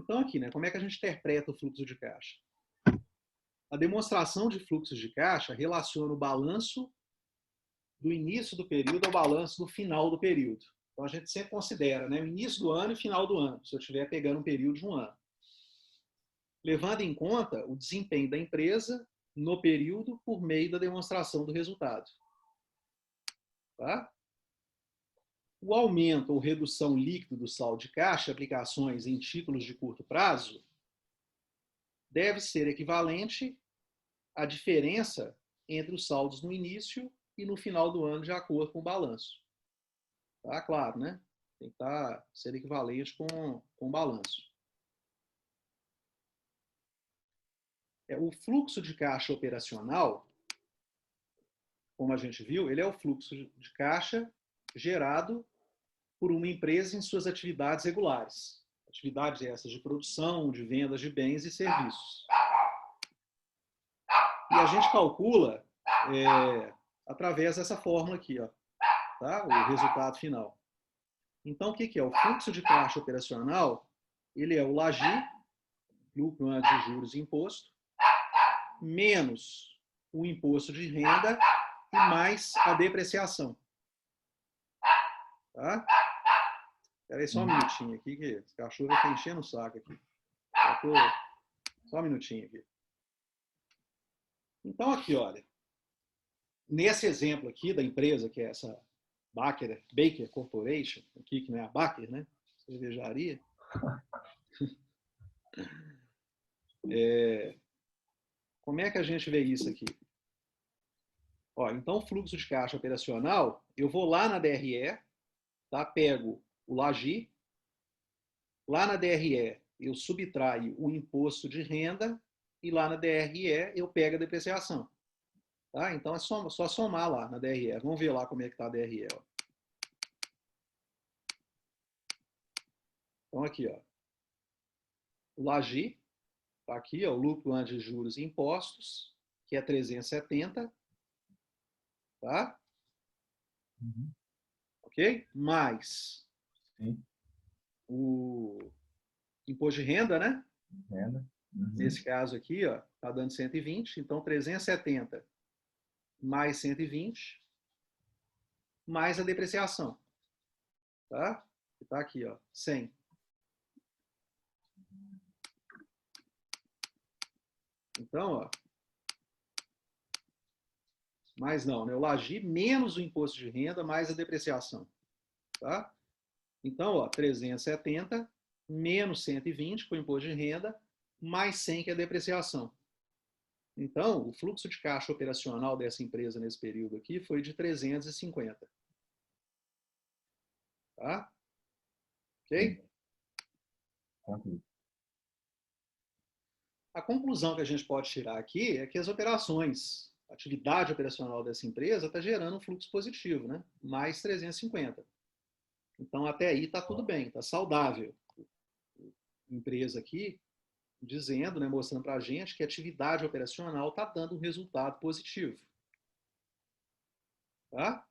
Então, aqui, né, como é que a gente interpreta o fluxo de caixa? A demonstração de fluxos de caixa relaciona o balanço do início do período ao balanço do final do período. Então, a gente sempre considera, né, o início do ano e final do ano, se eu estiver pegando um período de um ano. Levando em conta o desempenho da empresa no período por meio da demonstração do resultado. Tá? O aumento ou redução líquido do saldo de caixa, aplicações em títulos de curto prazo, deve ser equivalente à diferença entre os saldos no início e no final do ano, de acordo com o balanço. Tá? Claro, né? Tem que ser equivalente com o balanço. O fluxo de caixa operacional, como a gente viu, ele é o fluxo de caixa gerado por uma empresa em suas atividades regulares. Atividades essas de produção, de vendas de bens e serviços. E a gente calcula através dessa fórmula aqui, ó, tá? O resultado final. Então, o que é? O fluxo de caixa operacional, ele é o LAGI, lucro antes de juros e imposto, menos o imposto de renda e mais a depreciação. Tá? Espera aí só um minutinho aqui, que esse cachorro está enchendo o saco aqui. Só um minutinho aqui. Então, aqui, olha. Nesse exemplo aqui da empresa, que é essa Baker Corporation, aqui, que não é a Baker, né? Cervejaria. Como é que a gente vê isso aqui? Ó, então, o fluxo de caixa operacional, eu vou lá na DRE, tá? Pego o LAGI, lá na DRE eu subtraio o imposto de renda e lá na DRE eu pego a depreciação. Tá? Então é só somar lá na DRE. Vamos ver lá como é que está a DRE. Ó. Então aqui, ó. O LAGI, está aqui, ó, o lucro antes de juros e impostos, que é 370. Tá? Uhum. Ok? Mais Sim. o imposto de renda, né? Renda. Uhum. Nesse caso aqui, ó, está dando 120. Então 370 mais 120 mais a depreciação. Tá? Que está aqui, ó, 100. Então, ó, mais não, né? O LAGI menos o imposto de renda mais a depreciação. Tá? Então, ó, 370 menos 120 com o imposto de renda, mais 100 que é a depreciação. Então, o fluxo de caixa operacional dessa empresa nesse período aqui foi de 350. Tá? Ok? Tranquilo. A conclusão que a gente pode tirar aqui é que as operações, a atividade operacional dessa empresa está gerando um fluxo positivo, né? Mais 350. Então, até aí está tudo bem, está saudável. A empresa aqui dizendo, né, mostrando para a gente que a atividade operacional está dando um resultado positivo. Tá?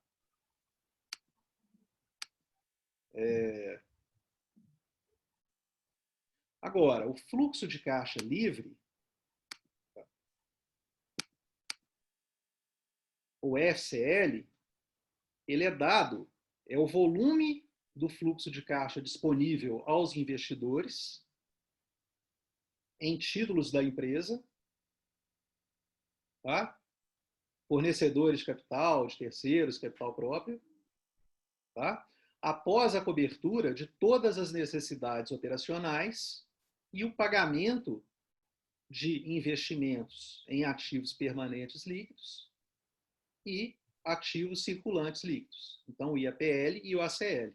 Agora, o fluxo de caixa livre, o FCL, ele é dado, é o volume do fluxo de caixa disponível aos investidores em títulos da empresa, tá? Fornecedores de capital, de terceiros, capital próprio, tá? Após a cobertura de todas as necessidades operacionais e o pagamento de investimentos em ativos permanentes líquidos e ativos circulantes líquidos. Então, o IAPL e o ACL.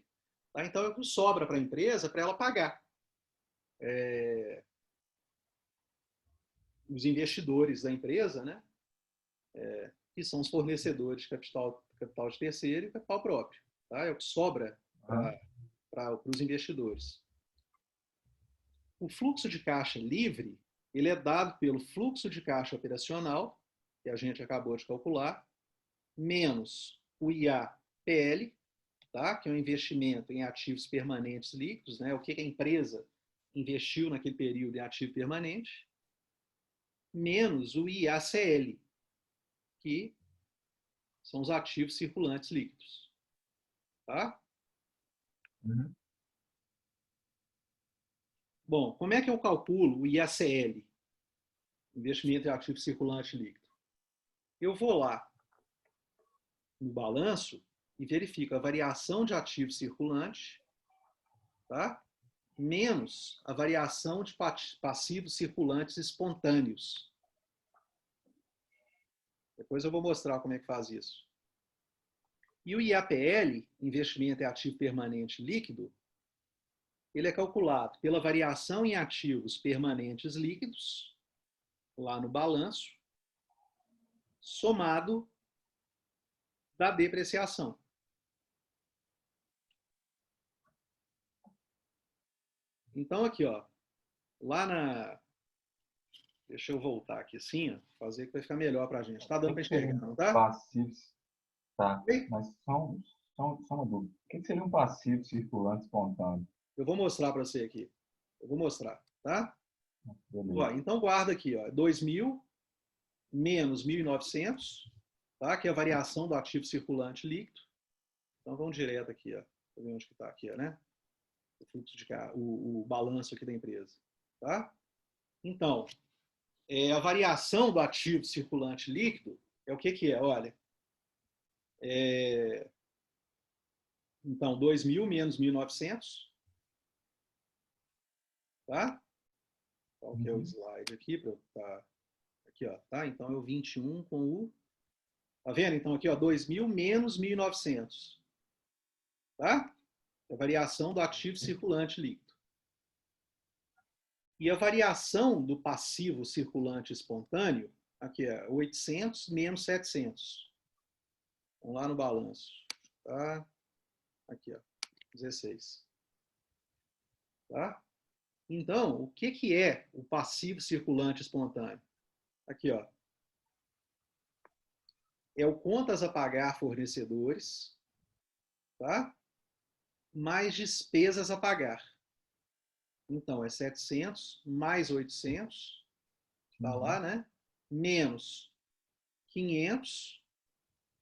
Tá? Então, é o que sobra para a empresa para ela pagar os investidores da empresa, né? Que são os fornecedores de capital de terceiro e capital próprio. Tá? É o que sobra para os investidores. O fluxo de caixa livre, ele é dado pelo fluxo de caixa operacional, que a gente acabou de calcular, menos o IAPL, tá? Que é um investimento em ativos permanentes líquidos, né? O que a empresa investiu naquele período em ativo permanente, menos o IACL, que são os ativos circulantes líquidos. Tá? Uhum. Bom, como é que eu calculo o IACL, investimento em ativo circulante líquido? Eu vou lá no balanço e verifico a variação de ativo circulante, tá? Menos a variação de passivos circulantes espontâneos. Depois eu vou mostrar como é que faz isso. E o IAPL, investimento em ativo permanente líquido, ele é calculado pela variação em ativos permanentes líquidos, lá no balanço, somado da depreciação. Então, aqui, ó, lá na... Deixa eu voltar aqui assim, ó, fazer que vai ficar melhor para a gente. Tá dando para enxergar, não tá? Passivos. Tá. Oi? Mas só uma dúvida. O que seria um passivo circulante espontâneo? Eu vou mostrar para você aqui. Eu vou mostrar, tá? Ó, Beleza. então, guarda aqui, ó, 2.000 menos 1.900, tá? Que é a variação do ativo circulante líquido. Então, vamos direto aqui, ó. Deixa eu ver onde que está aqui, ó, né? O fluxo de o balanço aqui da empresa, tá? Então, a variação do ativo circulante líquido é o que que é? Olha, então, 2.000 menos 1.900, tá? Qual que é o slide aqui? Tá, aqui, ó, tá? Então, é o 21 com o... Tá vendo? Então, aqui, ó, 2.000 menos 1.900, tá? É a variação do ativo circulante líquido. E a variação do passivo circulante espontâneo, aqui é 800 menos 700. Vamos lá no balanço. Tá? Aqui, ó, 16. Tá? Então, o que que é o passivo circulante espontâneo? Aqui, ó. É o contas a pagar fornecedores, tá? Mais despesas a pagar. Então, é 700 mais 800, tá lá, né? Menos 500,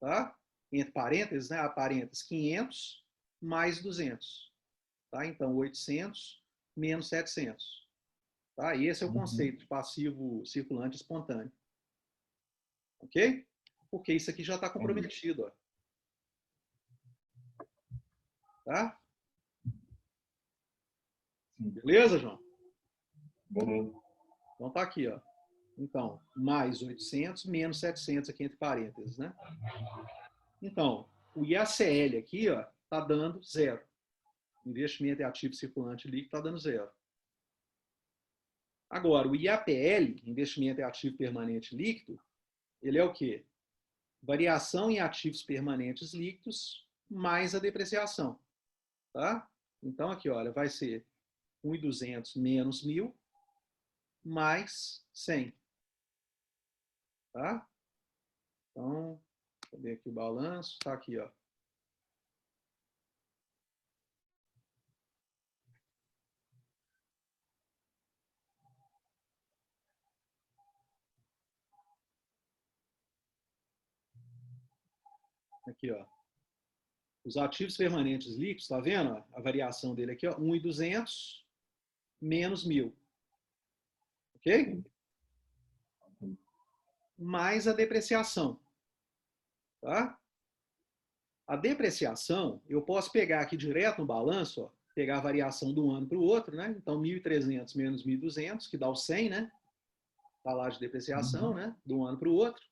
tá? Entre parênteses, né? A parênteses 500 mais 200, tá? Então, 800 menos 700, tá? E esse é o conceito de passivo circulante espontâneo, ok? Porque isso aqui já está comprometido, ó. Tá? Beleza, João? Beleza. Então tá aqui, ó. Então, mais 800 menos 700 aqui entre parênteses, né? Então, o IACL aqui, ó, tá dando zero. Investimento em ativo circulante líquido está dando zero. Agora, o IAPL, investimento em ativo permanente líquido, ele é o quê? Variação em ativos permanentes líquidos mais a depreciação. Tá? Então, aqui, olha, vai ser 1.200 menos 1.000 mais 100. Tá? Então, vou ver aqui o balanço. Tá aqui, ó. Aqui, ó. Os ativos permanentes líquidos, tá vendo? A variação dele aqui, ó, 1.200 menos 1.000. Ok? Mais a depreciação. Tá? A depreciação, eu posso pegar aqui direto no balanço, ó, pegar a variação de um ano para o outro, né? Então, 1.300 menos 1.200, que dá o 100, né? Tá lá de depreciação, né? De um ano para o outro.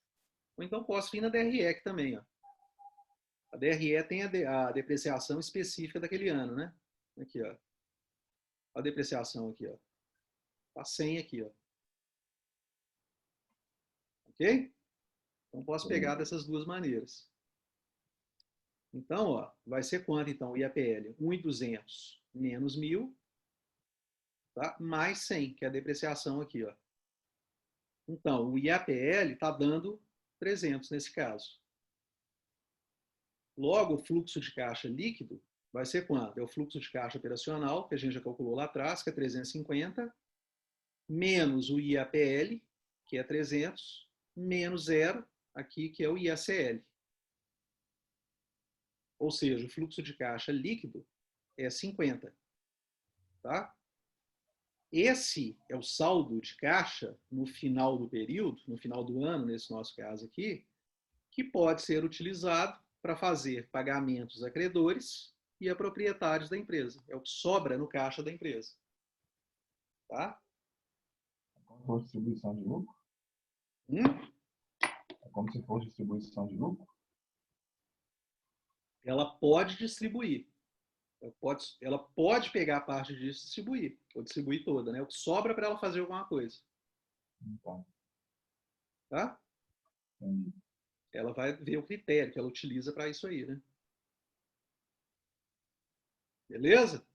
Ou então posso vir na DRE aqui também, ó. A DRE tem a depreciação específica daquele ano, né? Aqui, ó. A depreciação aqui, ó. Tá 100 aqui, ó. Ok? Então, posso pegar dessas duas maneiras. Então, ó, vai ser quanto, então, o IAPL? 1.200 menos 1.000, tá? Mais 100, que é a depreciação aqui, ó. Então, o IAPL está dando 300 nesse caso. Logo, o fluxo de caixa líquido vai ser quanto? É o fluxo de caixa operacional, que a gente já calculou lá atrás, que é 350, menos o IAPL, que é 300, menos zero, aqui, que é o IACL. Ou seja, o fluxo de caixa líquido é 50. Tá? Esse é o saldo de caixa no final do período, no final do ano, nesse nosso caso aqui, que pode ser utilizado para fazer pagamentos a credores e a proprietários da empresa. É o que sobra no caixa da empresa. Tá? É como se fosse distribuição de lucro? Hum? É como se fosse distribuição de lucro? Ela pode distribuir. Ela pode pegar parte disso e distribuir, ou distribuir toda, né? O que sobra para ela fazer alguma coisa. Então, Tá? entendi. Ela vai ver o critério que ela utiliza para isso aí, né? Beleza?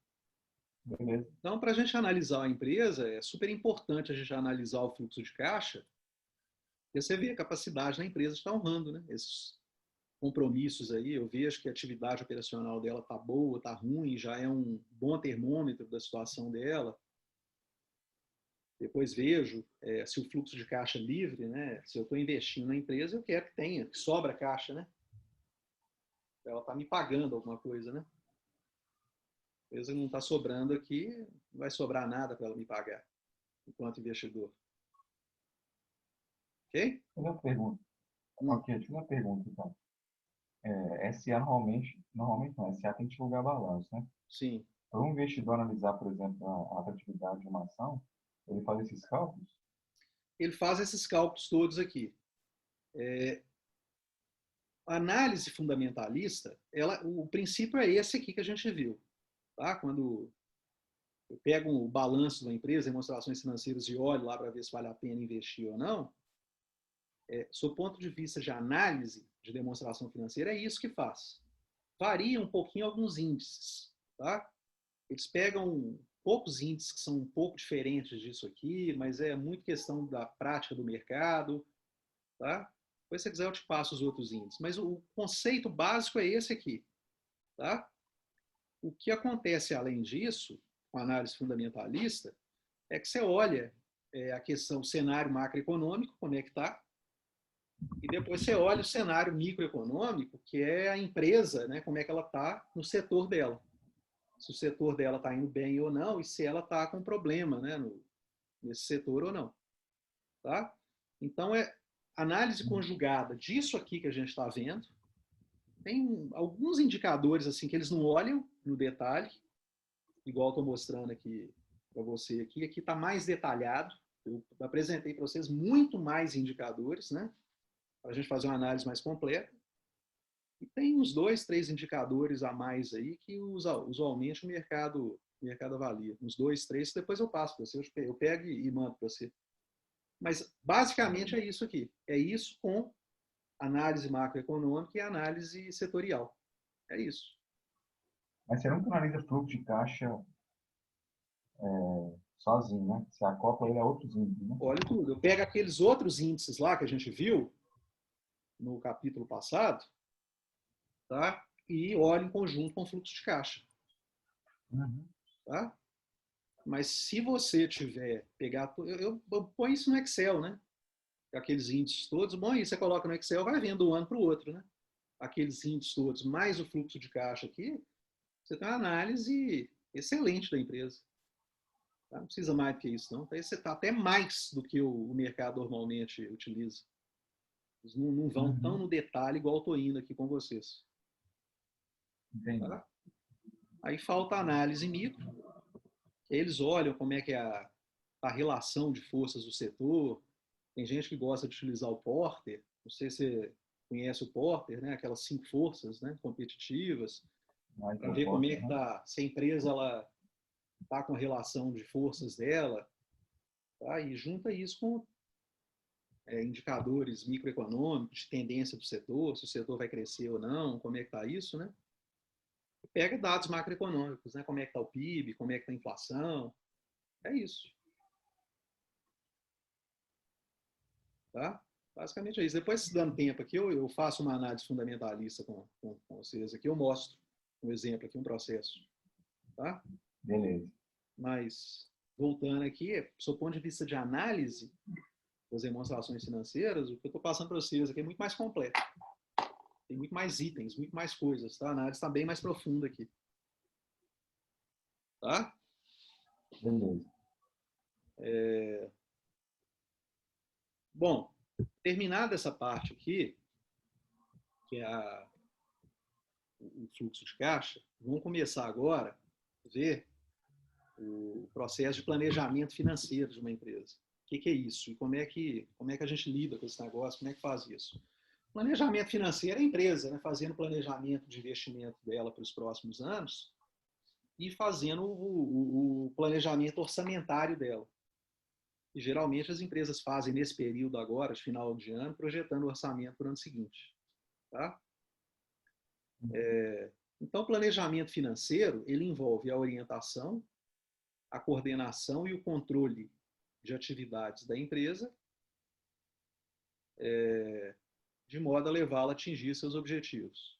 Beleza. Então, para a gente analisar a empresa, é super importante a gente analisar o fluxo de caixa, porque você vê a capacidade da empresa de estar honrando, né? Esses compromissos aí. Eu vejo que a atividade operacional dela está boa, está ruim, já é um bom termômetro da situação dela. Depois vejo se o fluxo de caixa é livre, né? Se eu estou investindo na empresa, eu quero que tenha, que sobra caixa, né? Ela está me pagando alguma coisa, né? A empresa não está sobrando aqui, não vai sobrar nada para ela me pagar, enquanto investidor. Ok? Fazer uma pergunta. Hum, Ok, deixa eu fazer uma pergunta, então. SA normalmente não, SA tem que divulgar balanço, né? sim. Para um investidor analisar, por exemplo, a atratividade de uma ação, ele faz esses cálculos? Ele faz esses cálculos todos aqui. A análise fundamentalista, o princípio é esse aqui que a gente viu. Tá? Quando eu pego o balanço da empresa, demonstrações financeiras e olho lá para ver se vale a pena investir ou não, sob ponto de vista de análise de demonstração financeira, é isso que faz. Varia um pouquinho alguns índices. Tá? Eles pegam poucos índices que são um pouco diferentes disso aqui, mas é muito questão da prática do mercado. Tá? Depois, se você quiser, eu te passo os outros índices. Mas o conceito básico é esse aqui. Tá? O que acontece além disso, com a análise fundamentalista, é que você olha a questão, o cenário macroeconômico, como é que está, e depois você olha o cenário microeconômico, que é a empresa, né, como é que ela está no setor dela. Se o setor dela está indo bem ou não, e se ela está com problema, né, nesse setor ou não. Tá? Então, é análise conjugada disso aqui que a gente está vendo. Tem alguns indicadores assim que eles não olham no detalhe, igual estou mostrando aqui para você aqui. Aqui está mais detalhado. Eu apresentei para vocês muito mais indicadores, né? Para a gente fazer uma análise mais completa. E tem uns 2, 3 indicadores a mais aí que usualmente o mercado avalia. Uns 2, 3, depois eu passo para você. Eu pego e mando para você. Mas basicamente é isso aqui. É isso com análise macroeconômica e análise setorial. É isso. Mas você nunca analisa fluxo de caixa sozinho, né? Você acopla ele a outros índices, né? Olha tudo. Eu pego aqueles outros índices lá que a gente viu no capítulo passado, tá? E olho em conjunto com o fluxo de caixa. Uhum. Tá? Mas se você tiver, pegar, eu ponho isso no Excel, né? Aqueles índices todos, bom, aí você coloca no Excel, vai vendo de um ano para o outro, né? Aqueles índices todos, mais o fluxo de caixa aqui, você tem uma análise excelente da empresa. Tá? Não precisa mais do que isso, não. Então, você está até mais do que o mercado normalmente utiliza. Eles não vão tão Uhum. no detalhe igual eu estou indo aqui com vocês. Entendi. Tá? Aí falta a análise micro. Eles olham como é que é a relação de forças do setor. Tem gente que gosta de utilizar o Porter. Não sei se você conhece o Porter, né? Aquelas 5 forças, né? Competitivas, Mais para ver como é proposta, que né? está, se a empresa ela está com a relação de forças dela, tá? E junta isso com indicadores microeconômicos, de tendência do setor, se o setor vai crescer ou não, como é que está isso, né? E pega dados macroeconômicos, né? Como é que está o PIB, como é que está a inflação, é isso, tá? Basicamente é isso. Depois, se dando tempo aqui, eu faço uma análise fundamentalista com vocês aqui, eu mostro um exemplo aqui, um processo. Tá? Beleza. Mas, voltando aqui, do seu ponto de vista de análise das demonstrações financeiras, o que eu estou passando para vocês aqui é muito mais completo. Tem muito mais itens, muito mais coisas. Tá? A análise está bem mais profunda aqui. Tá? Beleza. Bom, terminada essa parte aqui, que é o fluxo de caixa, vamos começar agora a ver o processo de planejamento financeiro de uma empresa. O que é isso? E como é que a gente lida com esse negócio? Como é que faz isso? Planejamento financeiro é a empresa, né? Fazendo planejamento de investimento dela para os próximos anos e fazendo o planejamento orçamentário dela. E geralmente as empresas fazem nesse período agora, de final de ano, projetando o orçamento para o ano seguinte. Tá? Então, o planejamento financeiro, ele envolve a orientação, a coordenação e o controle de atividades da empresa, de modo a levá-la a atingir seus objetivos.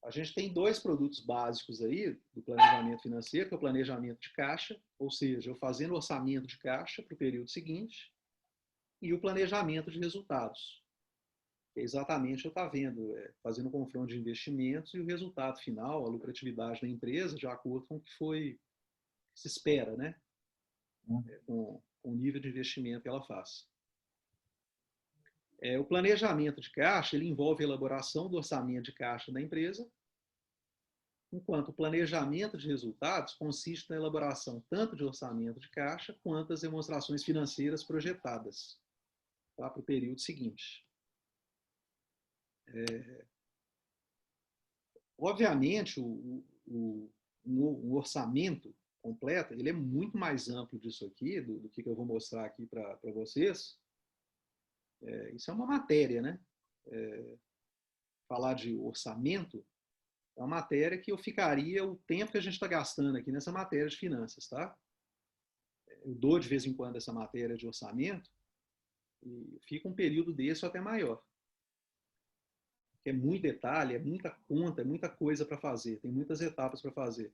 A gente tem dois produtos básicos aí do planejamento financeiro, que é o planejamento de caixa, ou seja, eu fazendo o orçamento de caixa para o período seguinte, e o planejamento de resultados, que é exatamente eu estar vendo, fazendo um confronto de investimentos e o resultado final, a lucratividade da empresa, de acordo com o que se espera, né? Com o nível de investimento que ela faz. O planejamento de caixa, ele envolve a elaboração do orçamento de caixa da empresa, enquanto o planejamento de resultados consiste na elaboração tanto de orçamento de caixa quanto das demonstrações financeiras projetadas, tá, para o período seguinte. Obviamente, o orçamento completo, ele é muito mais amplo disso aqui, do que eu vou mostrar aqui para vocês. Isso é uma matéria, né? Falar de orçamento é uma matéria que eu ficaria o tempo que a gente está gastando aqui nessa matéria de finanças, tá? Eu dou de vez em quando essa matéria de orçamento e fica um período desse ou até maior. É muito detalhe, é muita conta, é muita coisa para fazer, tem muitas etapas para fazer.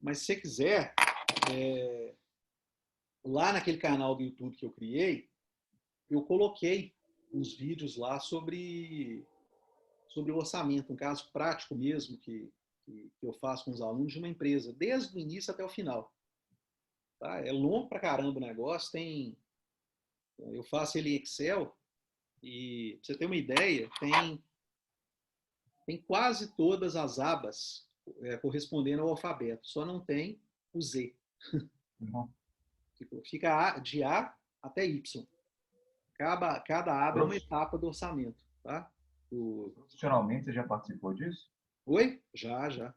Mas se você quiser, lá naquele canal do YouTube que eu criei, eu coloquei uns vídeos lá sobre o orçamento, um caso prático mesmo que eu faço com os alunos de uma empresa, desde o início até o final. Tá? É longo pra caramba o negócio, eu faço ele em Excel e, pra você ter uma ideia, tem quase todas as abas correspondendo ao alfabeto, só não tem o Z. Uhum. Fica de A até Y. Cada aba é uma etapa do orçamento. Tá? Profissionalmente, você já participou disso? Oi? Já.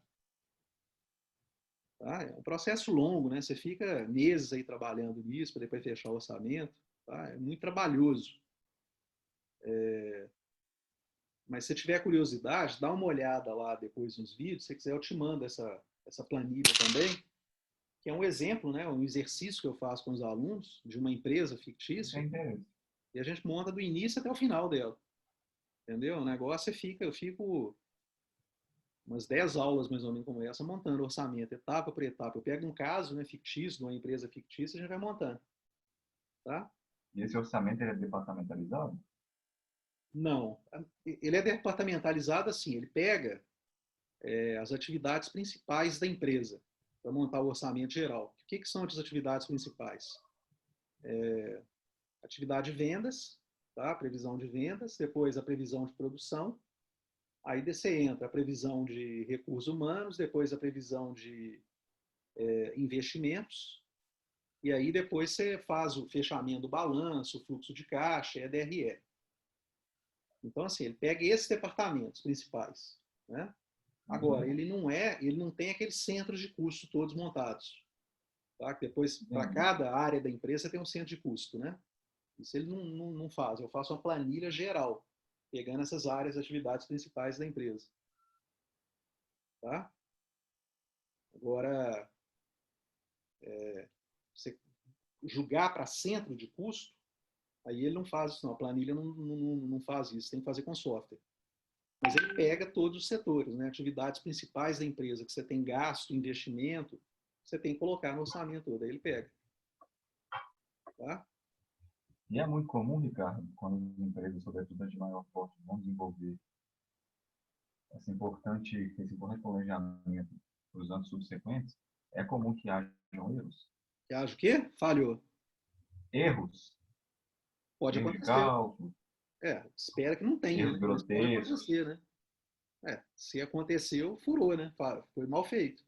Tá? É um processo longo, né? Você fica meses aí trabalhando nisso para depois fechar o orçamento. Tá? É muito trabalhoso. Mas se tiver curiosidade, dá uma olhada lá depois nos vídeos. Se quiser, eu te mando essa planilha também, que é um exemplo, né? Um exercício que eu faço com os alunos de uma empresa Isso é fictícia. interessante. E a gente monta do início até o final dela. Entendeu? O negócio eu fico umas 10 aulas mais ou menos como essa, montando orçamento, etapa por etapa. Eu pego um caso, né, fictício, de uma empresa fictícia, e a gente vai montando. Tá? E esse orçamento ele é departamentalizado? Não. Ele é departamentalizado assim, ele pega as atividades principais da empresa para montar o orçamento geral. O que são as atividades principais? Atividade de vendas, tá? Previsão de vendas, depois a previsão de produção, aí você entra a previsão de recursos humanos, depois a previsão de investimentos, e aí depois você faz o fechamento do balanço, o fluxo de caixa, EDRE. Então, assim, ele pega esses departamentos principais, né? Agora, ele não tem aqueles centros de custo todos montados. Tá? Depois, para cada área da empresa, tem um centro de custo, né? Isso ele não faz. Eu faço uma planilha geral, pegando essas áreas, atividades principais da empresa. Tá? Agora, você julgar para centro de custo, aí ele não faz isso, não. A planilha não faz isso. Tem que fazer com software. Mas ele pega todos os setores, né? Atividades principais da empresa que você tem gasto, investimento, você tem que colocar no orçamento todo, aí ele pega. Tá? E é muito comum, Ricardo, quando as empresas, sobretudo as de maior porte, vão desenvolver esse importante planejamento para os anos subsequentes, é comum que hajam erros. Você acha o quê? Falhou. Erros, Pode erros de acontecer. cálculo, Espera que não tenha, erros né? Mas pode grotescos. acontecer, né? Se aconteceu, furou, né? Foi mal feito.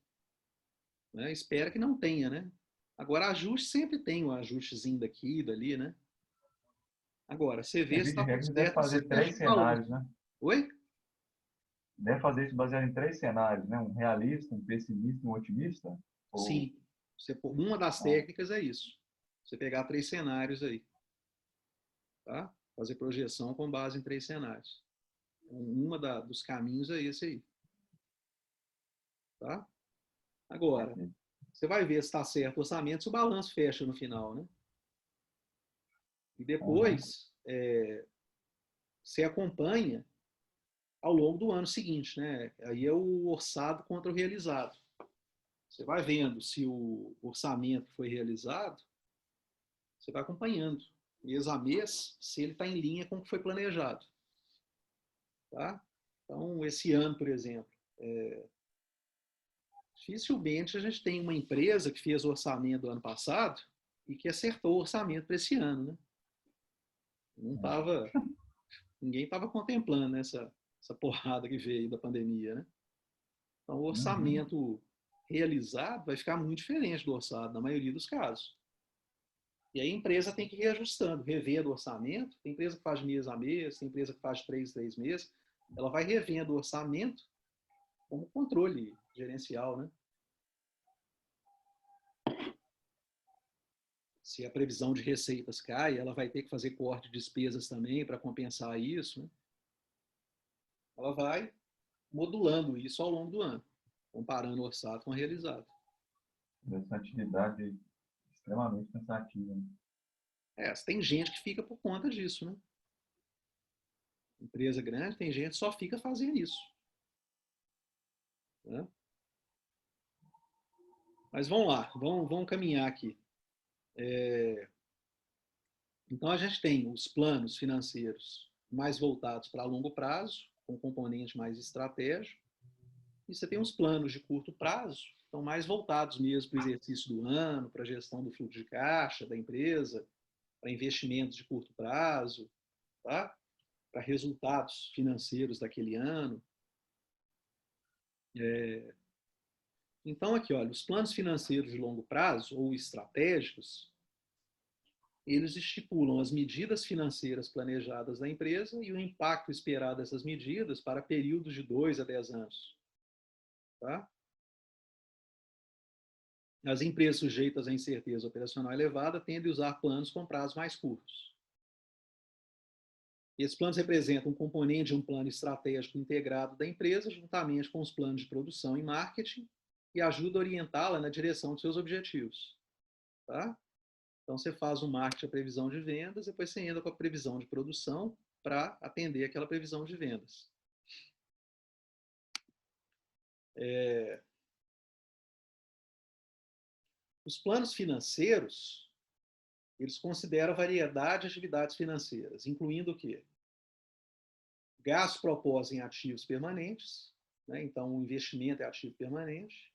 Né? Espera que não tenha, né? Agora, ajuste sempre tem um ajustezinho daqui e dali, né? Agora, você vê se Via de está tudo regra, você deve certo, você fazer fecha três o balanço. cenários, né? Oi? Deve fazer isso baseado em três cenários, né? Um realista, um pessimista e um otimista? Ou, Sim. Uma das ah, técnicas é isso. Você pegar 3 cenários aí, tá? Fazer projeção com base em 3 cenários. Dos caminhos é esse aí, tá? Agora, ok. você vai ver se está certo o orçamento, se o balanço fecha no final, né? E Aham. depois, você acompanha ao longo do ano seguinte, né? Aí é o orçado contra o realizado. Você vai vendo se o orçamento foi realizado, você vai acompanhando mês a mês se ele está em linha com o que foi planejado. Tá? Então, esse ano, por exemplo, dificilmente a gente tem uma empresa que fez o orçamento do ano passado e que acertou o orçamento para esse ano. Né? Não tava, ninguém estava contemplando essa porrada que veio da pandemia. Né? Então, o Uhum. orçamento realizado vai ficar muito diferente do orçado, na maioria dos casos. E aí a empresa tem que ir reajustando, revendo o orçamento. Tem empresa que faz de mês a mês, tem empresa que faz de 3 em 3 meses. Ela vai revendo o orçamento como controle gerencial, né? Se a previsão de receitas cai, ela vai ter que fazer corte de despesas também para compensar isso. Né? Ela vai modulando isso ao longo do ano, comparando o orçado com o realizado. Essa atividade extremamente cansativa, né? Tem gente que fica por conta disso, né? Empresa grande, tem gente que só fica fazendo isso. Né? Mas vamos lá, vamos caminhar aqui. Então, a gente tem os planos financeiros mais voltados para longo prazo, com componente mais estratégico, e você tem os planos de curto prazo, que estão mais voltados mesmo para o exercício do ano, para a gestão do fluxo de caixa da empresa, para investimentos de curto prazo, tá? Para resultados financeiros daquele ano. Então, aqui, olha, os planos financeiros de longo prazo, ou estratégicos, eles estipulam as medidas financeiras planejadas da empresa e o impacto esperado dessas medidas para períodos de 2 a 10 anos. Tá? As empresas sujeitas à incerteza operacional elevada tendem a usar planos com prazos mais curtos. Esses planos representam um componente de um plano estratégico integrado da empresa, juntamente com os planos de produção e marketing, e ajuda a orientá-la na direção de seus objetivos. Tá? Então, você faz o marketing, a previsão de vendas, depois você entra com a previsão de produção para atender aquela previsão de vendas. Os planos financeiros, eles consideram a variedade de atividades financeiras, incluindo o quê? Gastos propostos em ativos permanentes, né? Então o investimento é ativo permanente,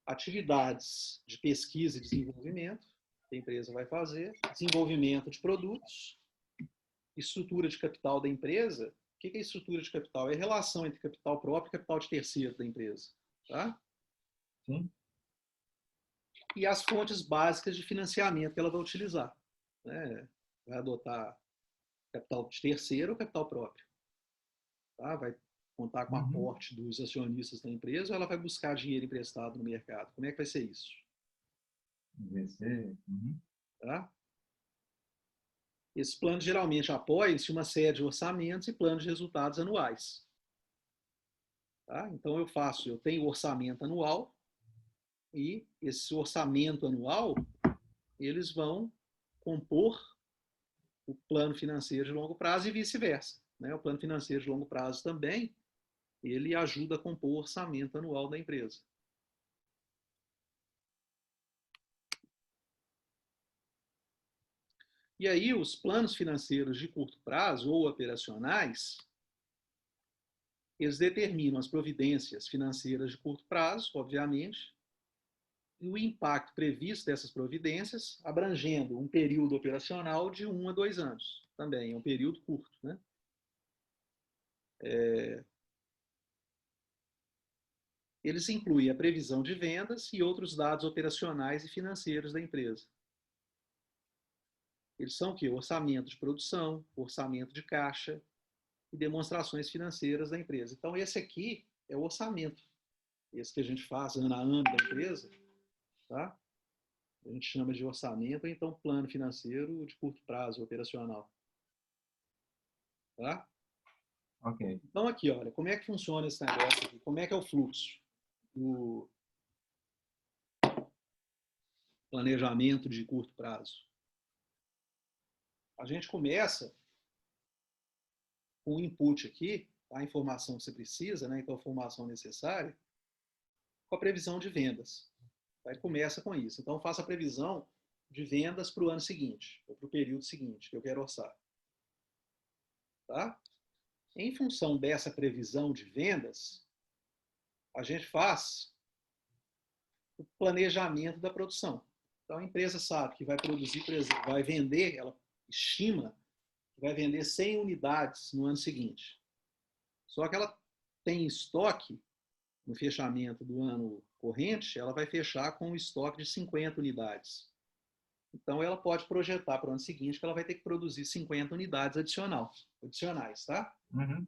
atividades de pesquisa e desenvolvimento, que a empresa vai fazer, desenvolvimento de produtos, estrutura de capital da empresa. O que é estrutura de capital? É a relação entre capital próprio e capital de terceiro da empresa. Tá? Sim. E as fontes básicas de financiamento que ela vai utilizar. Né? Vai adotar capital de terceiro ou capital próprio. Tá? Vai contar com o Uhum. aporte dos acionistas da empresa ou ela vai buscar dinheiro emprestado no mercado? Como é que vai ser isso? VC. Uhum. Tá? Esses planos geralmente apoiam-se uma série de orçamentos e planos de resultados anuais. Tá? Então eu tenho orçamento anual e esse orçamento anual eles vão compor o plano financeiro de longo prazo e vice-versa. né? O plano financeiro de longo prazo também, ele ajuda a compor o orçamento anual da empresa. E aí, os planos financeiros de curto prazo ou operacionais, eles determinam as providências financeiras de curto prazo, obviamente, e o impacto previsto dessas providências, abrangendo um período operacional de 1 a 2 anos. Também é um período curto, né? Eles incluem a previsão de vendas e outros dados operacionais e financeiros da empresa. Eles são o quê? Orçamento de produção, orçamento de caixa e demonstrações financeiras da empresa. Então, esse aqui é o orçamento. Esse que a gente faz ano a ano da empresa, tá? A gente chama de orçamento, ou então plano financeiro de curto prazo operacional. Tá? Ok. Então, aqui, olha, como é que funciona esse negócio aqui? Como é que é o fluxo do planejamento de curto prazo? A gente começa com o input aqui, a informação que você precisa, né? Então, a informação necessária, com a previsão de vendas. Aí começa com isso. Então, faça a previsão de vendas para o ano seguinte, ou para o período seguinte, que eu quero orçar. Tá? Em função dessa previsão de vendas, a gente faz o planejamento da produção. Então, a empresa sabe que vai produzir, vai vender, ela estima que vai vender 100 unidades no ano seguinte. Só que ela tem estoque, no fechamento do ano corrente, ela vai fechar com um estoque de 50 unidades. Então, ela pode projetar para o ano seguinte que ela vai ter que produzir 50 unidades adicionais, tá? Uhum.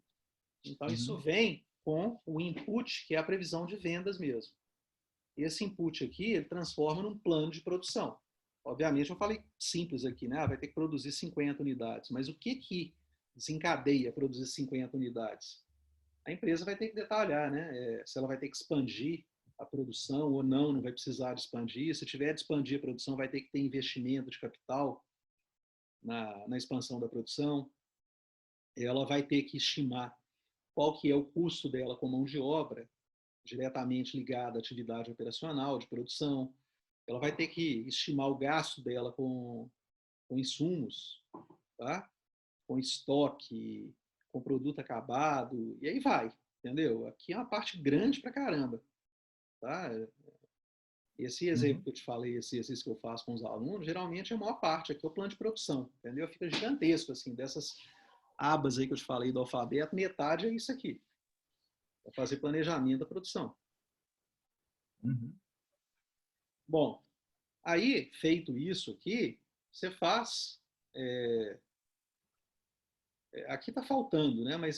Então, isso vem com o input, que é a previsão de vendas mesmo. Esse input aqui, ele transforma num plano de produção. Obviamente, eu falei simples aqui, né? Vai ter que produzir 50 unidades. Mas o que desencadeia produzir 50 unidades? A empresa vai ter que detalhar, né? Se ela vai ter que expandir a produção ou não, não vai precisar de expandir. Se tiver de expandir a produção, vai ter que ter investimento de capital na expansão da produção. Ela vai ter que estimar qual que é o custo dela com mão de obra, diretamente ligado à atividade operacional de produção. Ela vai ter que estimar o gasto dela com insumos, tá? Com estoque, com produto acabado, e aí vai, entendeu? Aqui é uma parte grande pra caramba, tá? Esse exemplo que eu te falei, esse exercício que eu faço com os alunos, geralmente é a maior parte, aqui é o plano de produção, entendeu? Fica gigantesco, assim, dessas abas aí que eu te falei do alfabeto, metade é isso aqui, é fazer planejamento da produção. Bom, aí, feito isso aqui, você faz... aqui está faltando, né? Mas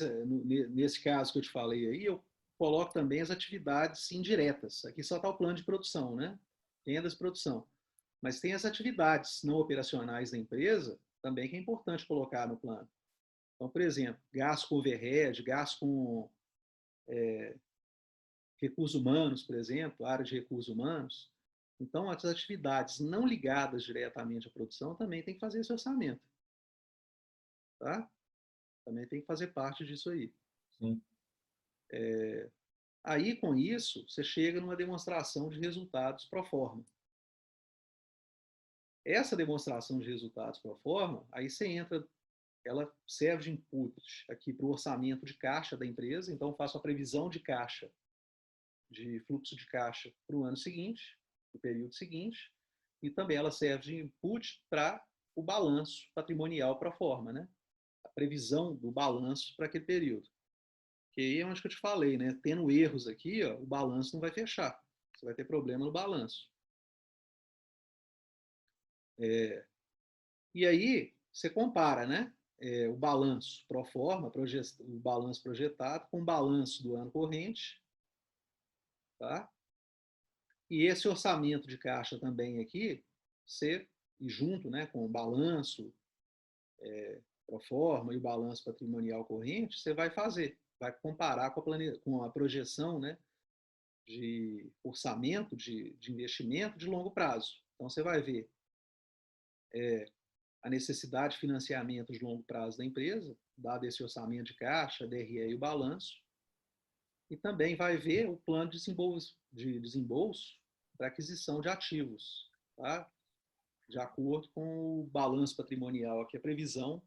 nesse caso que eu te falei aí, eu coloco também as atividades indiretas. Aqui só está o plano de produção, né? Vendas e produção. Mas tem as atividades não operacionais da empresa também que é importante colocar no plano. Então, por exemplo, gasto com overhead, gasto com recursos humanos, por exemplo, área de recursos humanos. Então, as atividades não ligadas diretamente à produção também tem que fazer esse orçamento. Tá? Também tem que fazer parte disso aí. Sim. Aí, com isso, você chega numa demonstração de resultados pro forma. Essa demonstração de resultados pro forma, aí você entra, ela serve de input aqui para o orçamento de caixa da empresa, então eu faço a previsão de caixa, de fluxo de caixa para o ano seguinte, para o período seguinte, e também ela serve de input para o balanço patrimonial pro forma, né? A previsão do balanço para aquele período. Que aí é onde que eu te falei, né? Tendo erros aqui, ó, o balanço não vai fechar. Você vai ter problema no balanço. E aí, você compara, né? O balanço pro forma, o balanço projetado, com o balanço do ano corrente. Tá? E esse orçamento de caixa também aqui, você, e junto, né, com o balanço pro forma e o balanço patrimonial corrente, você vai fazer. Vai comparar com a projeção, né, de orçamento de investimento de longo prazo. Então, você vai ver a necessidade de financiamento de longo prazo da empresa, dado esse orçamento de caixa, DRE e o balanço, e também vai ver o plano de desembolso para aquisição de ativos, tá? De acordo com o balanço patrimonial, aqui a previsão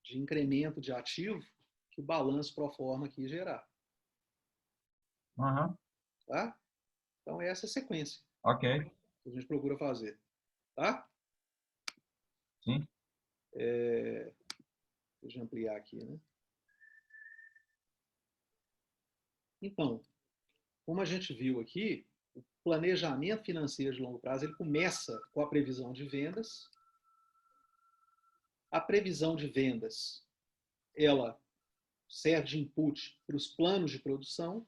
de incremento de ativo que o balanço pro forma aqui gerar. Uhum. Tá? Então, é essa a sequência Ok. que a gente procura fazer. Tá? Sim. Deixa eu ampliar aqui, né? Então, como a gente viu aqui, o planejamento financeiro de longo prazo ele começa com a previsão de vendas. A previsão de vendas, ela serve de input para os planos de produção,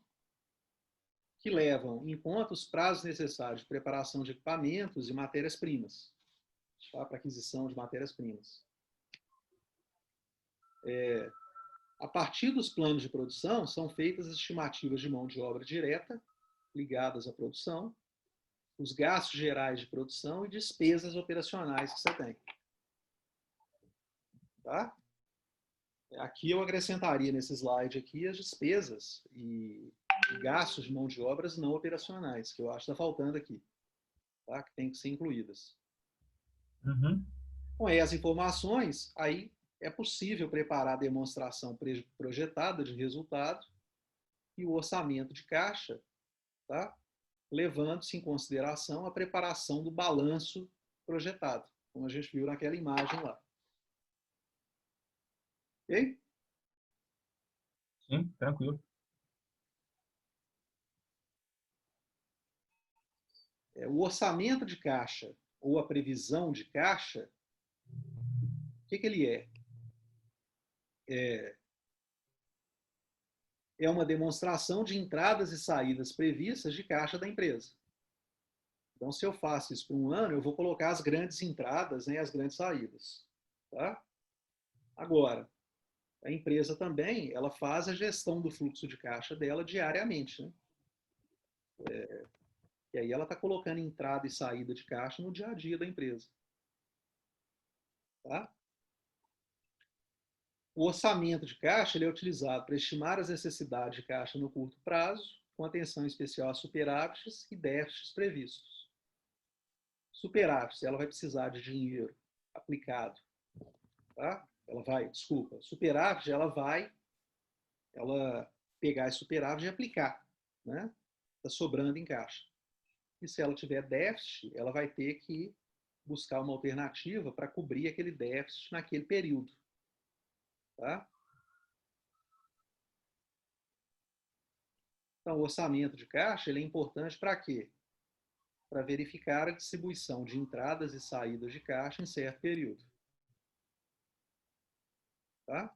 que levam em conta os prazos necessários de preparação de equipamentos e matérias-primas, tá? Para aquisição de matérias-primas. A partir dos planos de produção, são feitas as estimativas de mão de obra direta, ligadas à produção, os gastos gerais de produção e despesas operacionais que você tem. Tá? Aqui eu acrescentaria nesse slide aqui as despesas e gastos de mão de obras não operacionais, que eu acho que está faltando aqui, tá? Que tem que ser incluídas. Uhum. Com essas informações, aí é possível preparar a demonstração projetada de resultado e o orçamento de caixa, tá? Levando-se em consideração a preparação do balanço projetado, como a gente viu naquela imagem lá. Ok? Sim, tranquilo. O orçamento de caixa ou a previsão de caixa, o que ele é? É uma demonstração de entradas e saídas previstas de caixa da empresa. Então, se eu faço isso por um ano, eu vou colocar as grandes entradas, né, as grandes saídas. Tá? Agora, a empresa também ela faz a gestão do fluxo de caixa dela diariamente. Né? E aí ela está colocando entrada e saída de caixa no dia a dia da empresa. Tá? O orçamento de caixa ele é utilizado para estimar as necessidades de caixa no curto prazo, com atenção especial a superávites e déficits previstos. Superávites, ela vai precisar de dinheiro aplicado. Tá? Superávit, ela pegar esse superávit e aplicar. Né? Está sobrando em caixa. E se ela tiver déficit, ela vai ter que buscar uma alternativa para cobrir aquele déficit naquele período. Tá? Então, o orçamento de caixa ele é importante para quê? Para verificar a distribuição de entradas e saídas de caixa em certo período. Tá?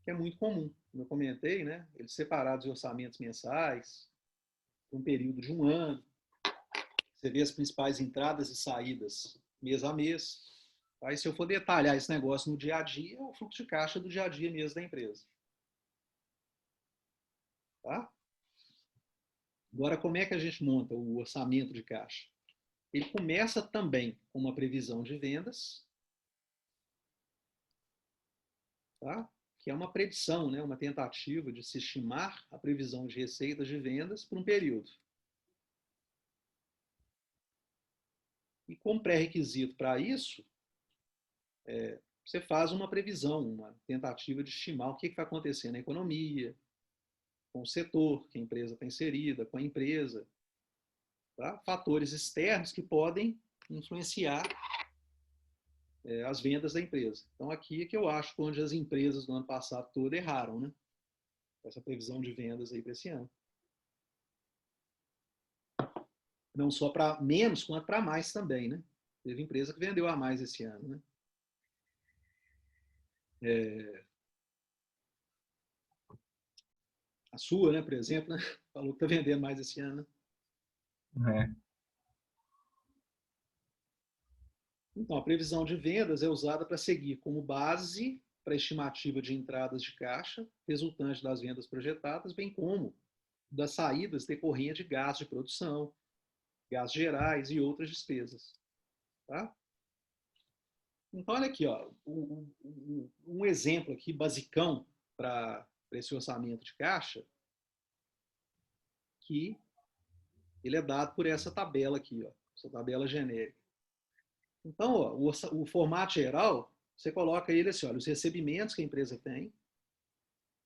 Que é muito comum, como eu comentei, né? Eles separados em orçamentos mensais, um período de um ano. Você vê as principais entradas e saídas mês a mês. Tá? E se eu for detalhar esse negócio no dia a dia, é o fluxo de caixa do dia a dia mesmo da empresa. Tá? Agora, como é que a gente monta o orçamento de caixa? Ele começa também com uma previsão de vendas, tá? Que é uma predição, né? Uma tentativa de se estimar a previsão de receitas de vendas por um período. E como pré-requisito para isso, você faz uma previsão, uma tentativa de estimar o que vai acontecer na economia, com o setor que a empresa está inserida, com a empresa. Tá? Fatores externos que podem influenciar as vendas da empresa. Então, aqui é que eu acho onde as empresas do ano passado todo erraram, né? Essa previsão de vendas aí para esse ano. Não só para menos, quanto para mais também, né? Teve empresa que vendeu a mais esse ano, né? A sua, né, por exemplo, né? Falou que está vendendo mais esse ano, né? É. Então, a previsão de vendas é usada para seguir como base para a estimativa de entradas de caixa resultante das vendas projetadas, bem como das saídas decorrentes de gastos de produção, gastos gerais e outras despesas. Tá? Então, olha aqui, ó, um exemplo aqui, basicão, para esse orçamento de caixa, que ele é dado por essa tabela aqui, ó, essa tabela genérica. Então, ó, o formato geral, você coloca ele assim, olha, os recebimentos que a empresa tem,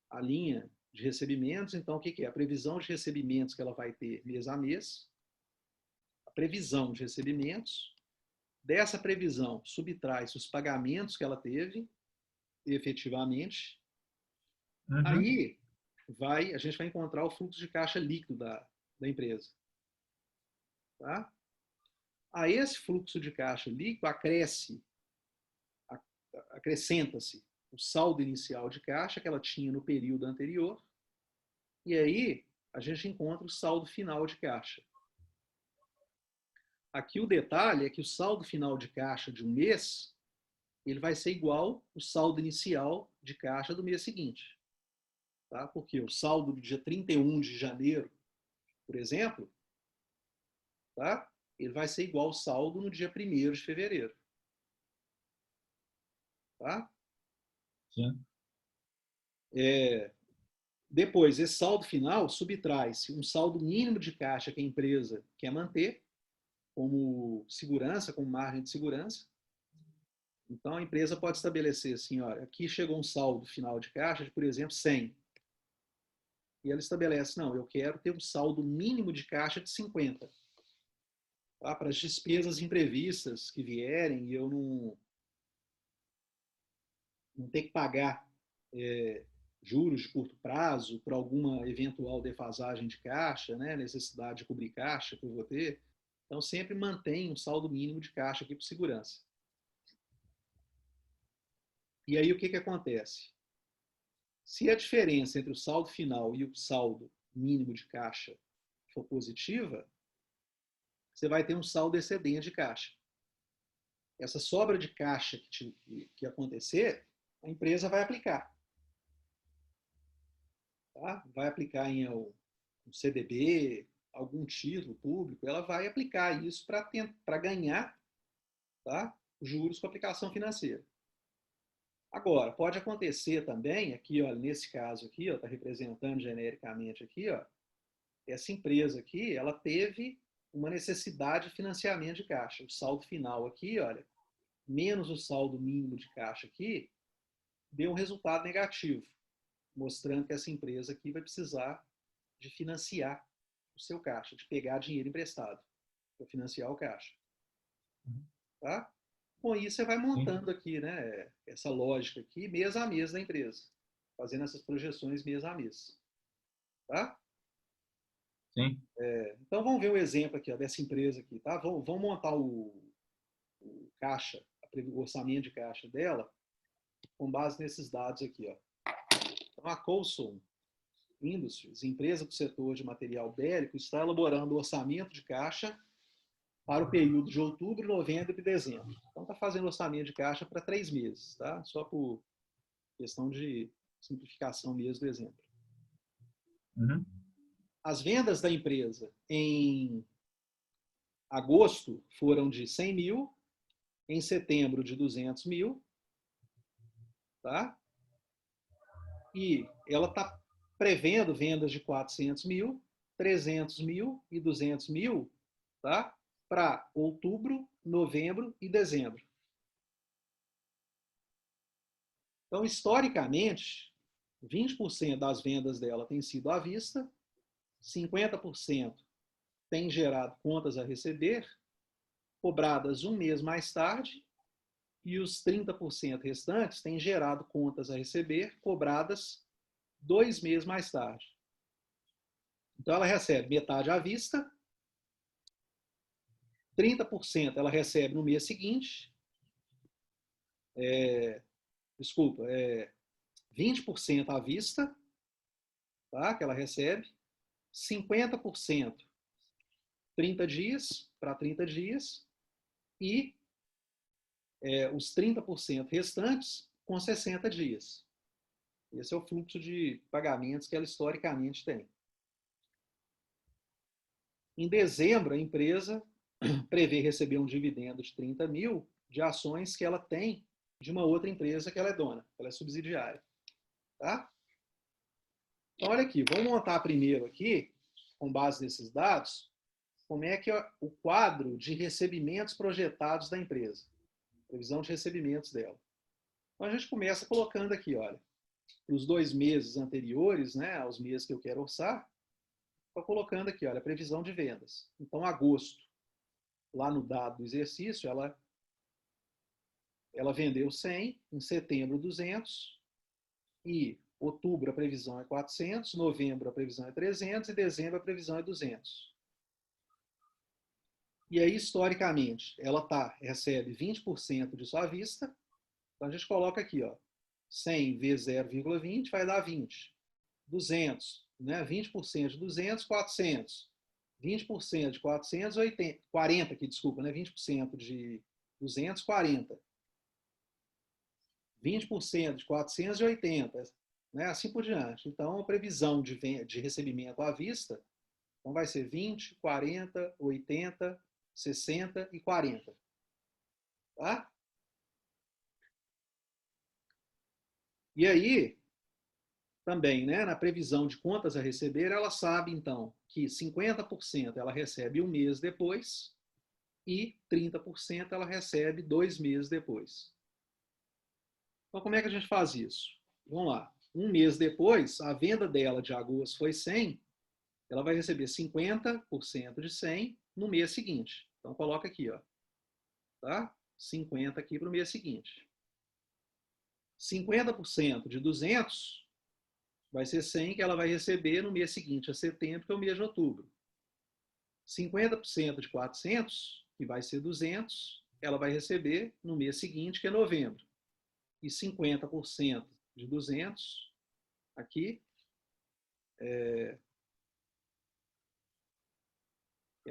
a linha de recebimentos, então o que é? A previsão de recebimentos que ela vai ter mês a mês, a previsão de recebimentos, dessa previsão subtrai-se os pagamentos que ela teve efetivamente, aí a gente vai encontrar o fluxo de caixa líquido da empresa. Tá? A esse fluxo de caixa líquido acrescenta-se o saldo inicial de caixa que ela tinha no período anterior, e aí a gente encontra o saldo final de caixa. Aqui o detalhe é que o saldo final de caixa de um mês, ele vai ser igual ao saldo inicial de caixa do mês seguinte. Tá? Porque o saldo do dia 31 de janeiro, por exemplo, tá? Ele vai ser igual ao saldo no dia 1º de fevereiro. Tá? Sim. Depois, esse saldo final subtrai-se um saldo mínimo de caixa que a empresa quer manter, como segurança, como margem de segurança. Então, a empresa pode estabelecer assim, olha, aqui chegou um saldo final de caixa de, por exemplo, 100. E ela estabelece, não, eu quero ter um saldo mínimo de caixa de 50. Tá? Para as despesas imprevistas que vierem e eu não ter que pagar juros de curto prazo por alguma eventual defasagem de caixa, né, necessidade de cobrir caixa que eu vou ter. Então, sempre mantém um saldo mínimo de caixa aqui por segurança. E aí, o que acontece? Se a diferença entre o saldo final e o saldo mínimo de caixa for positiva, você vai ter um saldo excedente de caixa. Essa sobra de caixa que acontecer, a empresa vai aplicar. Tá? Vai aplicar em um CDB, algum título público, ela vai aplicar isso para ganhar, tá, juros com aplicação financeira. Agora, pode acontecer também, aqui, ó, nesse caso aqui, está representando genericamente aqui, ó, essa empresa aqui, ela teve uma necessidade de financiamento de caixa. O saldo final aqui, olha, menos o saldo mínimo de caixa aqui, deu um resultado negativo, mostrando que essa empresa aqui vai precisar de financiar o seu caixa, de pegar dinheiro emprestado para financiar o caixa. Tá? Com isso, você vai montando aqui, né, essa lógica aqui, mês a mês da empresa, fazendo essas projeções mês a mês. Tá? Sim. Então, vamos ver um exemplo aqui, ó, dessa empresa aqui. Tá? Vamos montar o caixa, o orçamento de caixa dela, com base nesses dados aqui. Ó. Então, a Coulson Industries, empresa do setor de material bélico, está elaborando o orçamento de caixa para o período de outubro, novembro e dezembro. Então, está fazendo orçamento de caixa para 3 meses, tá? Só por questão de simplificação mesmo do exemplo. As vendas da empresa em agosto foram de 100 mil, em setembro de 200 mil, tá? E ela está prevendo vendas de 400 mil, 300 mil e 200 mil, tá? Para outubro, novembro e dezembro. Então, historicamente, 20% das vendas dela tem sido à vista, 50% tem gerado contas a receber, cobradas um mês mais tarde, e os 30% restantes têm gerado contas a receber, cobradas 2 meses mais tarde. Então, ela recebe metade à vista, 30% ela recebe no mês seguinte, 20% à vista, tá, que ela recebe, 50% 30 dias, para 30 dias, e os 30% restantes com 60 dias. Esse é o fluxo de pagamentos que ela historicamente tem. Em dezembro, a empresa prevê receber um dividendo de 30 mil de ações que ela tem de uma outra empresa que ela é dona, ela é subsidiária. Tá? Então, olha aqui, vamos montar primeiro aqui, com base nesses dados, como é que é o quadro de recebimentos projetados da empresa. Previsão de recebimentos dela. Então, a gente começa colocando aqui, olha, para os 2 meses anteriores, né, aos meses que eu quero orçar, estou colocando aqui, olha, a previsão de vendas. Então, agosto, lá no dado do exercício, ela vendeu 100, em setembro 200, e outubro a previsão é 400, novembro a previsão é 300 e dezembro a previsão é 200. E aí, historicamente, ela recebe 20% disso à vista. Então, a gente coloca aqui, ó, 100 vezes 0,20 vai dar 20. 200, né? 20% de 200, 400. 20% de 400, 80, 40 aqui, desculpa, né? 20% de 200, 40. 20% de 480, né? Assim por diante. Então, a previsão de recebimento à vista então vai ser 20, 40, 80, 60 e 40. Tá? E aí, também, né, na previsão de contas a receber, ela sabe, então, que 50% ela recebe um mês depois e 30% ela recebe 2 meses depois. Então, como é que a gente faz isso? Vamos lá. Um mês depois, a venda dela de agosto foi 100, ela vai receber 50% de 100 no mês seguinte. Então, coloca aqui, ó, tá? 50 aqui para o mês seguinte. 50% de 200 vai ser 100 que ela vai receber no mês seguinte, a setembro, que é o mês de outubro. 50% de 400, que vai ser 200, ela vai receber no mês seguinte, que é novembro. E 50% de 200, aqui, é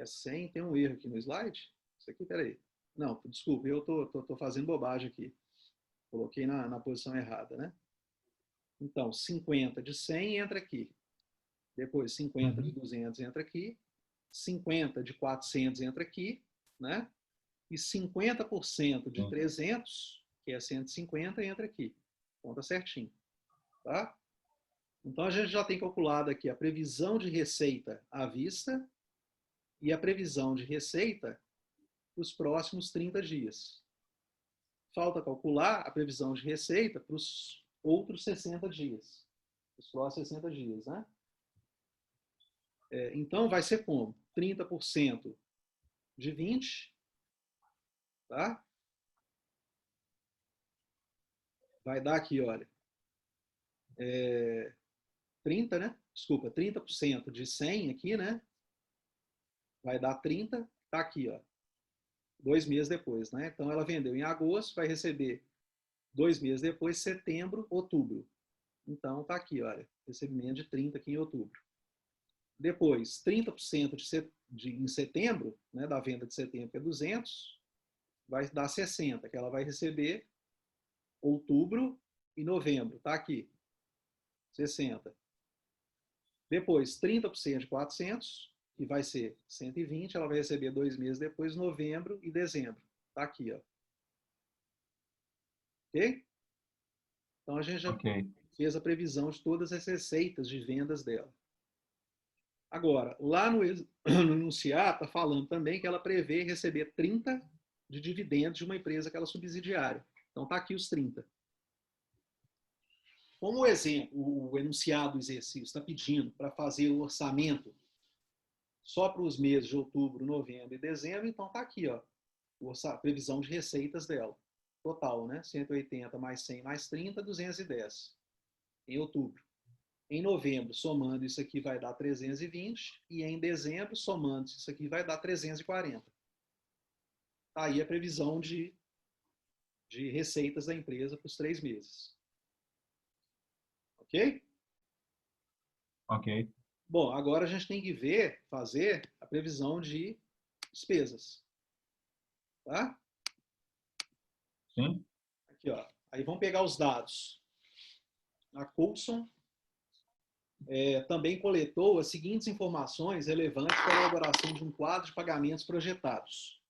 100, tem um erro aqui no slide. Isso aqui, peraí. Não, desculpa, eu tô fazendo bobagem aqui. Coloquei na posição errada, né? Então, 50 de 100 entra aqui. Depois, 50 de 200 entra aqui. 50 de 400 entra aqui, né? E 50% de 300, que é 150, entra aqui. Conta certinho, tá? Então, a gente já tem calculado aqui a previsão de receita à vista e a previsão de receita para os próximos 30 dias. Falta calcular a previsão de receita para os outros 60 dias. Os próximos 60 dias, né? Então, vai ser como? 30% de 20, tá? Vai dar aqui, olha, 30, né? Desculpa, 30% de 100 aqui, né? Vai dar 30, tá aqui, ó. 2 meses depois, né? Então, ela vendeu em agosto, vai receber 2 meses depois, setembro, outubro. Então, tá aqui, olha, recebimento de 30 aqui em outubro. Depois, 30% em setembro, né, da venda de setembro, que é 200, vai dar 60, que ela vai receber outubro e novembro. Tá aqui, 60. Depois, 30% de 400, que vai ser 120, ela vai receber 2 meses depois, novembro e dezembro. Tá aqui, ó. Ok? Então, a gente já fez a previsão de todas as receitas de vendas dela. Agora, lá no enunciado, está falando também que ela prevê receber 30 de dividendos de uma empresa que ela é subsidiária. Então, está aqui os 30. Como o exemplo, o enunciado do exercício está pedindo para fazer o orçamento só para os meses de outubro, novembro e dezembro, então está aqui, ó, a previsão de receitas dela. Total, né? 180 mais 100 mais 30, 210 em outubro. Em novembro, somando isso aqui, vai dar 320. E em dezembro, somando isso aqui, vai dar 340. Tá aí a previsão de receitas da empresa para os 3 meses. Ok? Ok. Bom, agora a gente tem que fazer a previsão de despesas. Tá? Sim. Aqui, ó. Aí vamos pegar os dados. A Coulson também coletou as seguintes informações relevantes para a elaboração de um quadro de pagamentos projetados.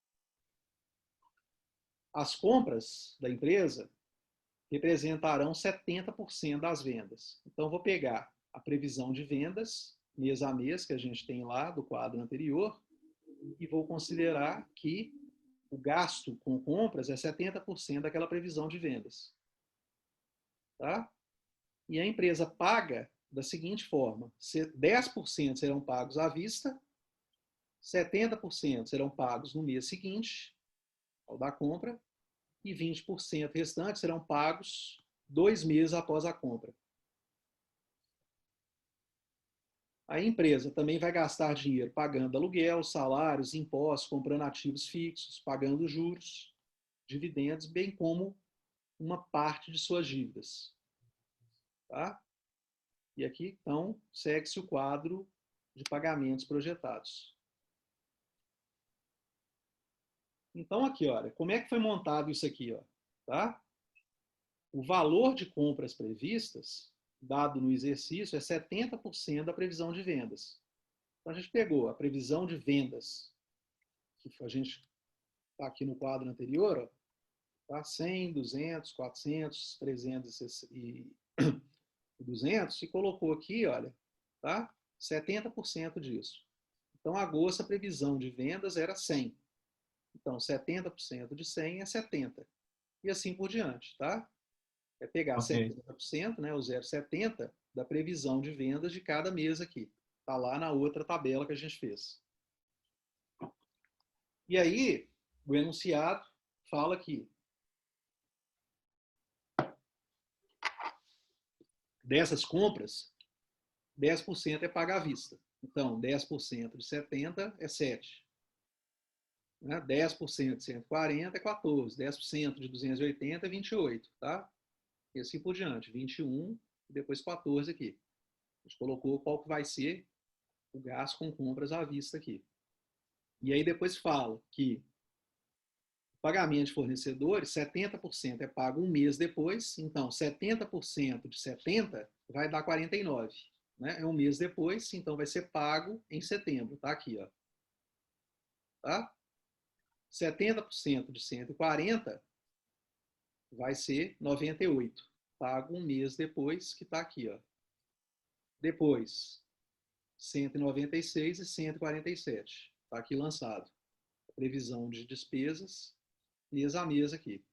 As compras da empresa representarão 70% das vendas. Então, vou pegar a previsão de vendas, mês a mês, que a gente tem lá do quadro anterior, e vou considerar que o gasto com compras é 70% daquela previsão de vendas. Tá? E a empresa paga da seguinte forma: 10% serão pagos à vista, 70% serão pagos no mês seguinte, ao da compra, e 20% restantes serão pagos 2 meses após a compra. A empresa também vai gastar dinheiro pagando aluguel, salários, impostos, comprando ativos fixos, pagando juros, dividendos, bem como uma parte de suas dívidas. Tá? E aqui, então, segue-se o quadro de pagamentos projetados. Então, aqui, olha, como é que foi montado isso aqui? Ó, tá? O valor de compras previstas, dado no exercício, é 70% da previsão de vendas. Então, a gente pegou a previsão de vendas, que a gente está aqui no quadro anterior, ó, tá? 100, 200, 400, 300 e 200, e colocou aqui, olha, tá? 70% disso. Então, agosto, a previsão de vendas era 100. Então, 70% de 100 é 70. E assim por diante, tá? É pegar 70%, né, o 0,70 da previsão de vendas de cada mês aqui. Está lá na outra tabela que a gente fez. E aí, o enunciado fala aqui. Dessas compras, 10% é paga à vista. Então, 10% de 70 é 7. 10% de 140 é 14. 10% de 280 é 28. Tá? E assim por diante. 21 e depois 14 aqui. A gente colocou qual que vai ser o gasto com compras à vista aqui. E aí depois fala que o pagamento de fornecedores, 70% é pago um mês depois. Então, 70% de 70 vai dar 49. Né? É um mês depois, então vai ser pago em setembro. Tá aqui, ó. Tá? 70% de 140 vai ser 98. Pago um mês depois, que está aqui, ó. Depois, 196 e 147. Está aqui lançado. A previsão de despesas, mês a mês aqui.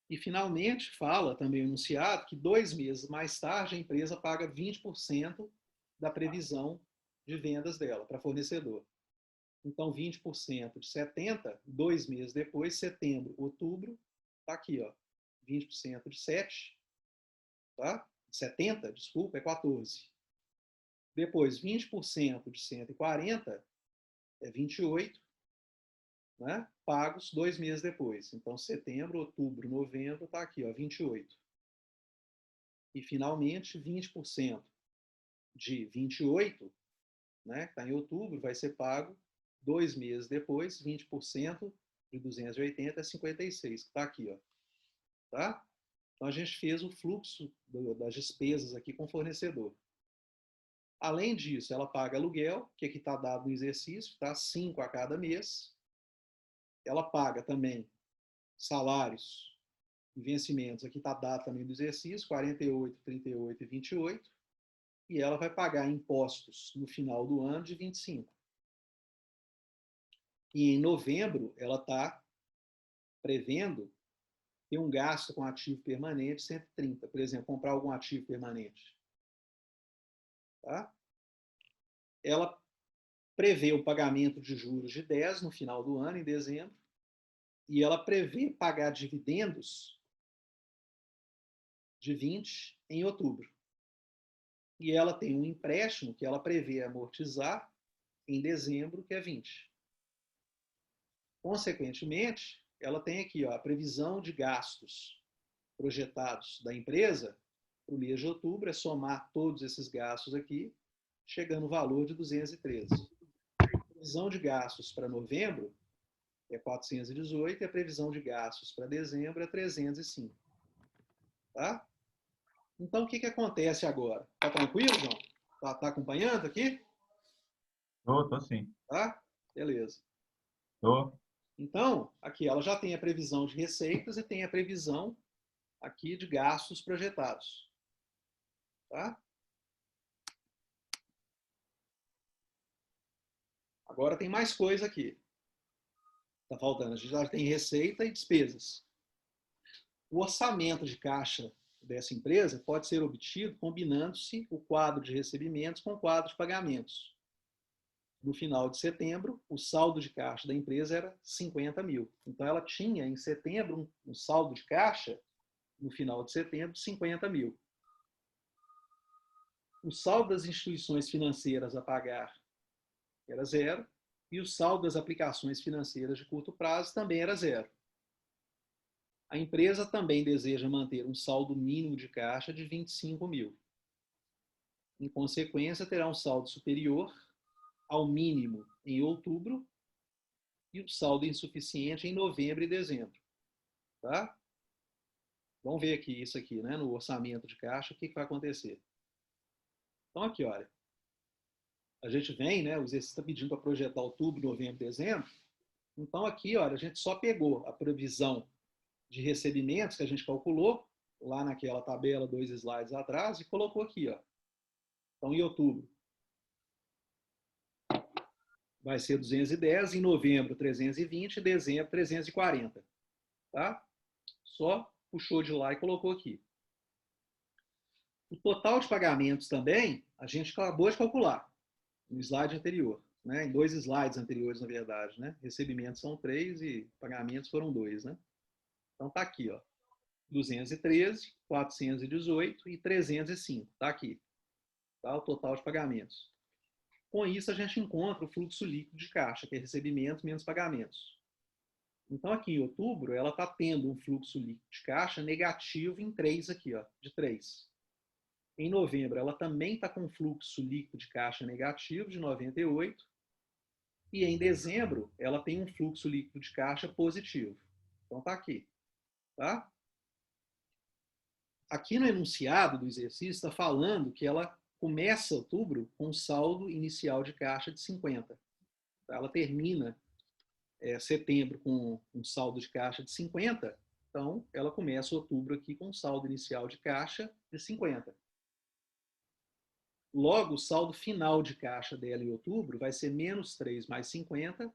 E, finalmente, fala também o enunciado que 2 meses mais tarde a empresa paga 20% da previsão de vendas dela para fornecedor. Então, 20% de 70, 2 meses depois, setembro, outubro, está aqui, ó, 20% de 7, tá? 70, desculpa, é 14. Depois, 20% de 140 é 28, né? Pagos 2 meses depois. Então, setembro, outubro, novembro, está aqui, ó, 28. E, finalmente, 20% de 28, né, que está em outubro, vai ser pago 2 meses depois. 20% de 280 é 56, que está aqui, ó. Tá? Então, a gente fez o fluxo das despesas aqui com o fornecedor. Além disso, ela paga aluguel, que aqui está dado no exercício, tá? 5 a cada mês. Ela paga também salários e vencimentos, aqui está dado também do exercício, 48, 38 e 28. E ela vai pagar impostos no final do ano de 25. E em novembro, ela está prevendo ter um gasto com ativo permanente 130. Por exemplo, comprar algum ativo permanente. Tá? Ela prevê o pagamento de juros de 10 no final do ano, em dezembro, e ela prevê pagar dividendos de 20 em outubro. E ela tem um empréstimo que ela prevê amortizar em dezembro, que é 20. Consequentemente, ela tem aqui, ó, a previsão de gastos projetados da empresa para o mês de outubro, é somar todos esses gastos aqui, chegando no valor de 213. A previsão de gastos para novembro é 418 e a previsão de gastos para dezembro é 305. Tá? Então, o que acontece agora? Tá tranquilo, João? Tá acompanhando aqui? Tô sim. Tá? Beleza. Tô. Então, aqui ela já tem a previsão de receitas e tem a previsão aqui de gastos projetados. Tá? Agora tem mais coisa aqui. Está faltando. A gente já tem receita e despesas. O orçamento de caixa dessa empresa pode ser obtido combinando-se o quadro de recebimentos com o quadro de pagamentos. No final de setembro, o saldo de caixa da empresa era 50 mil. Então, ela tinha em setembro um saldo de caixa, no final de setembro, 50 mil. O saldo das instituições financeiras a pagar era zero e o saldo das aplicações financeiras de curto prazo também era zero. A empresa também deseja manter um saldo mínimo de caixa de 25 mil. Em consequência, terá um saldo superior ao mínimo em outubro e o saldo insuficiente em novembro e dezembro. Tá? Vamos ver aqui isso aqui, né, no orçamento de caixa, o que vai acontecer. Então, aqui, olha, a gente vem, né, o exercício está pedindo para projetar outubro, novembro, dezembro. Então, aqui, olha, a gente só pegou a previsão de recebimentos que a gente calculou lá naquela tabela 2 slides atrás e colocou aqui, ó. Então, em outubro vai ser 210, em novembro 320, em dezembro 340, tá? Só puxou de lá e colocou aqui. O total de pagamentos também a gente acabou de calcular no slide anterior, né? Em 2 slides anteriores, na verdade, né? Recebimentos são 3 e pagamentos foram 2, né? Então tá aqui, ó. 213, 418 e 305. Está aqui. Tá? O total de pagamentos. Com isso, a gente encontra o fluxo líquido de caixa, que é recebimentos menos pagamentos. Então, aqui em outubro, ela está tendo um fluxo líquido de caixa negativo em 3 aqui, ó, de 3. Em novembro, ela também está com um fluxo líquido de caixa negativo de 98. E em dezembro, ela tem um fluxo líquido de caixa positivo. Então, está aqui. Tá? Aqui no enunciado do exercício está falando que ela começa outubro com um saldo inicial de caixa de 50. Ela termina setembro com um saldo de caixa de 50, então ela começa outubro aqui com um saldo inicial de caixa de 50. Logo, o saldo final de caixa dela em outubro vai ser menos 3 mais 50,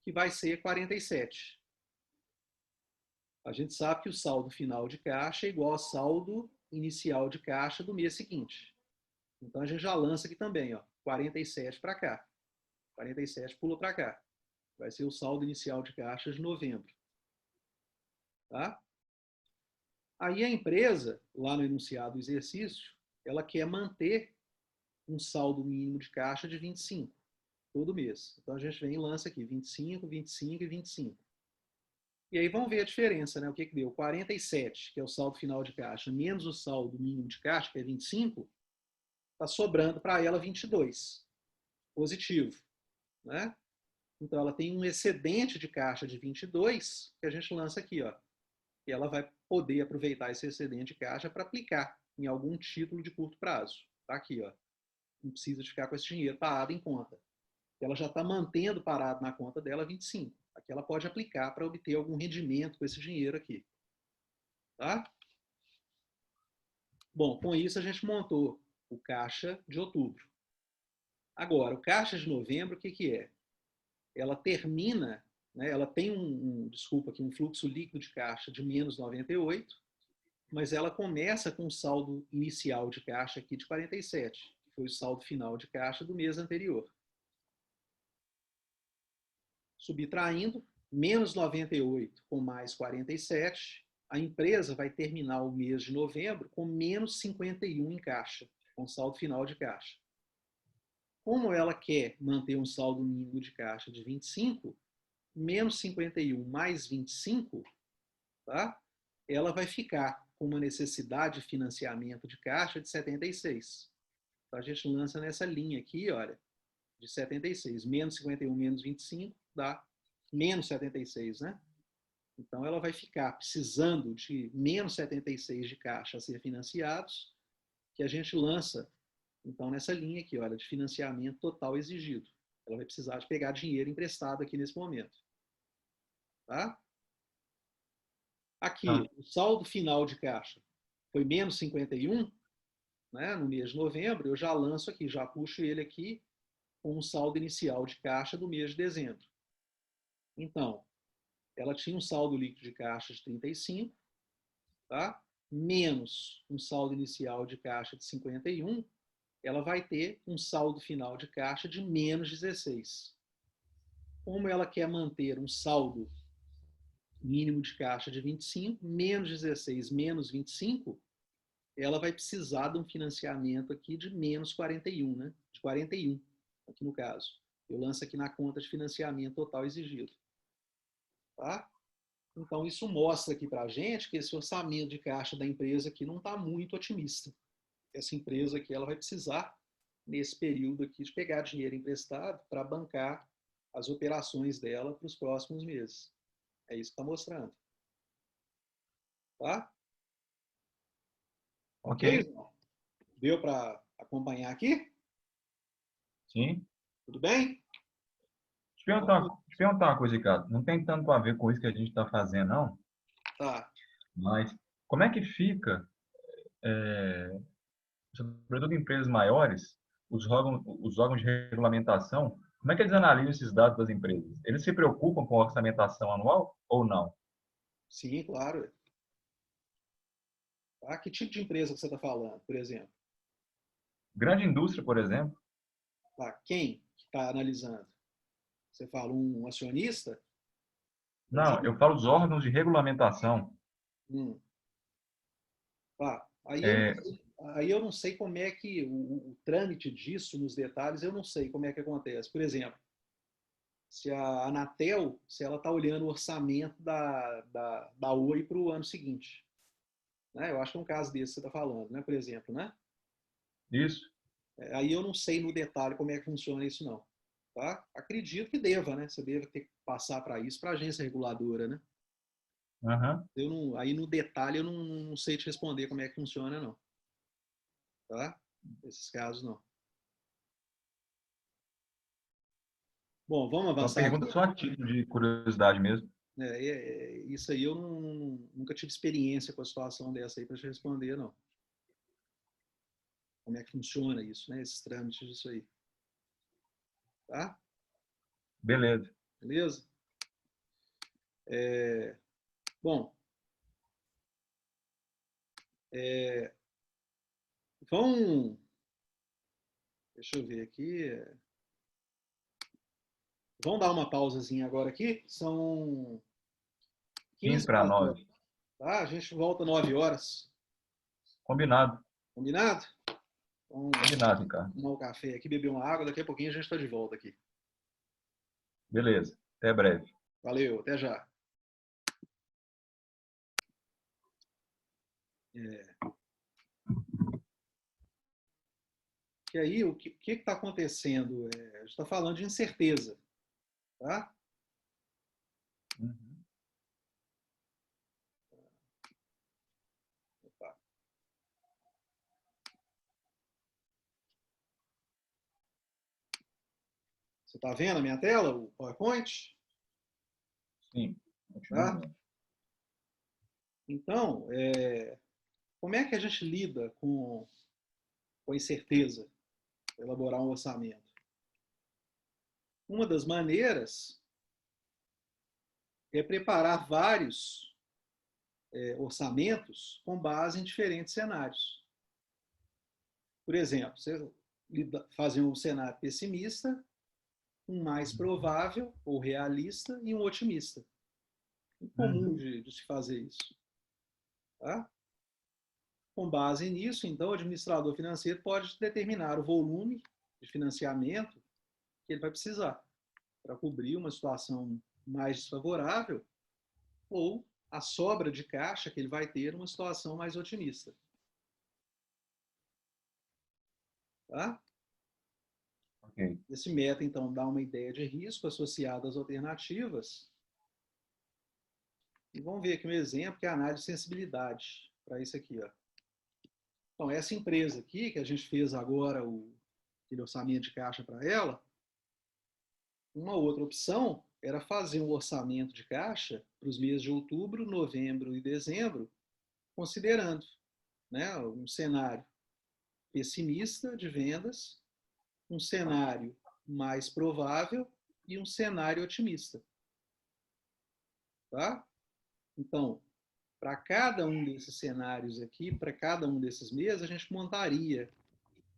que vai ser 47. A gente sabe que o saldo final de caixa é igual ao saldo inicial de caixa do mês seguinte. Então, a gente já lança aqui também, ó, 47 para cá. 47 pula para cá. Vai ser o saldo inicial de caixa de novembro. Tá? Aí a empresa, lá no enunciado do exercício, ela quer manter um saldo mínimo de caixa de 25 todo mês. Então, a gente vem e lança aqui 25, 25 e 25. E aí vamos ver a diferença, né? O que deu? 47, que é o saldo final de caixa, menos o saldo mínimo de caixa, que é 25, está sobrando para ela 22, positivo, né? Então, ela tem um excedente de caixa de 22, que a gente lança aqui, ó. E ela vai poder aproveitar esse excedente de caixa para aplicar em algum título de curto prazo. Tá aqui, ó. Não precisa de ficar com esse dinheiro parado em conta. Ela já está mantendo parado na conta dela 25. Aqui ela pode aplicar para obter algum rendimento com esse dinheiro aqui. Tá? Bom, com isso a gente montou o caixa de outubro. Agora, o caixa de novembro, o que é? Ela termina, né, ela tem um fluxo líquido de caixa de menos 98, mas ela começa com um saldo inicial de caixa aqui de 47, que foi o saldo final de caixa do mês anterior. Subtraindo, menos 98 com mais 47, a empresa vai terminar o mês de novembro com menos 51 em caixa, com saldo final de caixa. Como ela quer manter um saldo mínimo de caixa de 25, menos 51 mais 25, tá? Ela vai ficar com uma necessidade de financiamento de caixa de 76. Então, a gente lança nessa linha aqui, olha, de 76. Menos 51 menos 25 dá menos 76, né? Então, ela vai ficar precisando de menos 76 de caixa a ser financiados, que a gente lança, então, nessa linha aqui, olha, de financiamento total exigido. Ela vai precisar de pegar dinheiro emprestado aqui nesse momento. Tá? Tá. Aqui, o saldo final de caixa foi menos 51, né, no mês de novembro, eu já lanço aqui, já puxo ele aqui com um saldo inicial de caixa do mês de dezembro. Então, ela tinha um saldo líquido de caixa de 35, tá? Menos um saldo inicial de caixa de 51, ela vai ter um saldo final de caixa de menos 16. Como ela quer manter um saldo mínimo de caixa de 25, menos 16, menos 25, ela vai precisar de um financiamento aqui de menos 41, né? De 41, aqui no caso. Eu lanço aqui na conta de financiamento total exigido. Tá? Então, isso mostra aqui para a gente que esse orçamento de caixa da empresa aqui não está muito otimista. Essa empresa aqui ela vai precisar, nesse período aqui, de pegar dinheiro emprestado para bancar as operações dela para os próximos meses. É isso que está mostrando. Tá? Ok. Ok, João? Deu para acompanhar aqui? Sim. Tudo bem? Te perguntar uma coisa, Ricardo. Não tem tanto a ver com isso que a gente está fazendo, não. Tá. Mas como é que fica, sobretudo em empresas maiores, os órgãos de regulamentação, como é que eles analisam esses dados das empresas? Eles se preocupam com a orçamentação anual ou não? Sim, claro. Tá? Que tipo de empresa que você está falando, por exemplo? Grande indústria, por exemplo. Tá? Quem está analisando? Você fala um acionista, por Não, eu exemplo? falo dos órgãos de regulamentação. Hum. Tá. É, Aí eu não sei como é que o trâmite disso, nos detalhes, eu não sei como é que acontece. Por exemplo, se a Anatel, se ela está olhando o orçamento da Oi para o ano seguinte. Né? Eu acho que é um caso desse que você está falando, né? Por exemplo, né? isso. Aí eu não sei no detalhe como é que funciona isso, não. Tá? Acredito que deva, né? Você deve ter que passar para isso, para a agência reguladora, né? Aham. Eu não, aí no detalhe eu não sei te responder como é que funciona, não. Tá? Esses casos, não. Bom, vamos Uma avançar pergunta aqui. só a título de curiosidade mesmo. Isso aí eu nunca tive experiência com a situação dessa aí para te responder, não. Como é que funciona isso, né? Esses trâmites disso aí. Tá? Beleza. Beleza? Bom, vamos. Deixa eu ver aqui. Vamos dar uma pausazinha agora aqui. São 15 15 para para as 9. 9. Tá? A gente volta 9 horas. Combinado. Combinado? Vamos Combinado, Ricardo. tomar um café aqui, beber uma água. Daqui a pouquinho a gente está de volta aqui. Beleza. Até breve. Valeu, até já. É, que aí, o que está acontecendo? A gente está falando de incerteza. Tá? Uhum. Opa. Você está vendo a minha tela, o PowerPoint? Sim. Continuo Tá? vendo. Então, como é que a gente lida com a incerteza para elaborar um orçamento? Uma das maneiras é preparar vários orçamentos com base em diferentes cenários. Por exemplo, você fazer um cenário pessimista, um mais provável ou realista e um otimista. É comum Uhum. de se fazer isso. Tá? Com base nisso, então, o administrador financeiro pode determinar o volume de financiamento que ele vai precisar para cobrir uma situação mais desfavorável ou a sobra de caixa que ele vai ter numa situação mais otimista. Tá? Ok. Esse método, então, dá uma ideia de risco associada às alternativas. E vamos ver aqui um exemplo, que é a análise de sensibilidade para isso aqui. Ó. Então, essa empresa aqui, que a gente fez agora aquele orçamento de caixa para ela, uma outra opção era fazer um orçamento de caixa para os meses de outubro, novembro e dezembro, considerando, né, um cenário pessimista de vendas, um cenário mais provável e um cenário otimista. Tá? Então, para cada um desses cenários aqui, para cada um desses meses, a gente montaria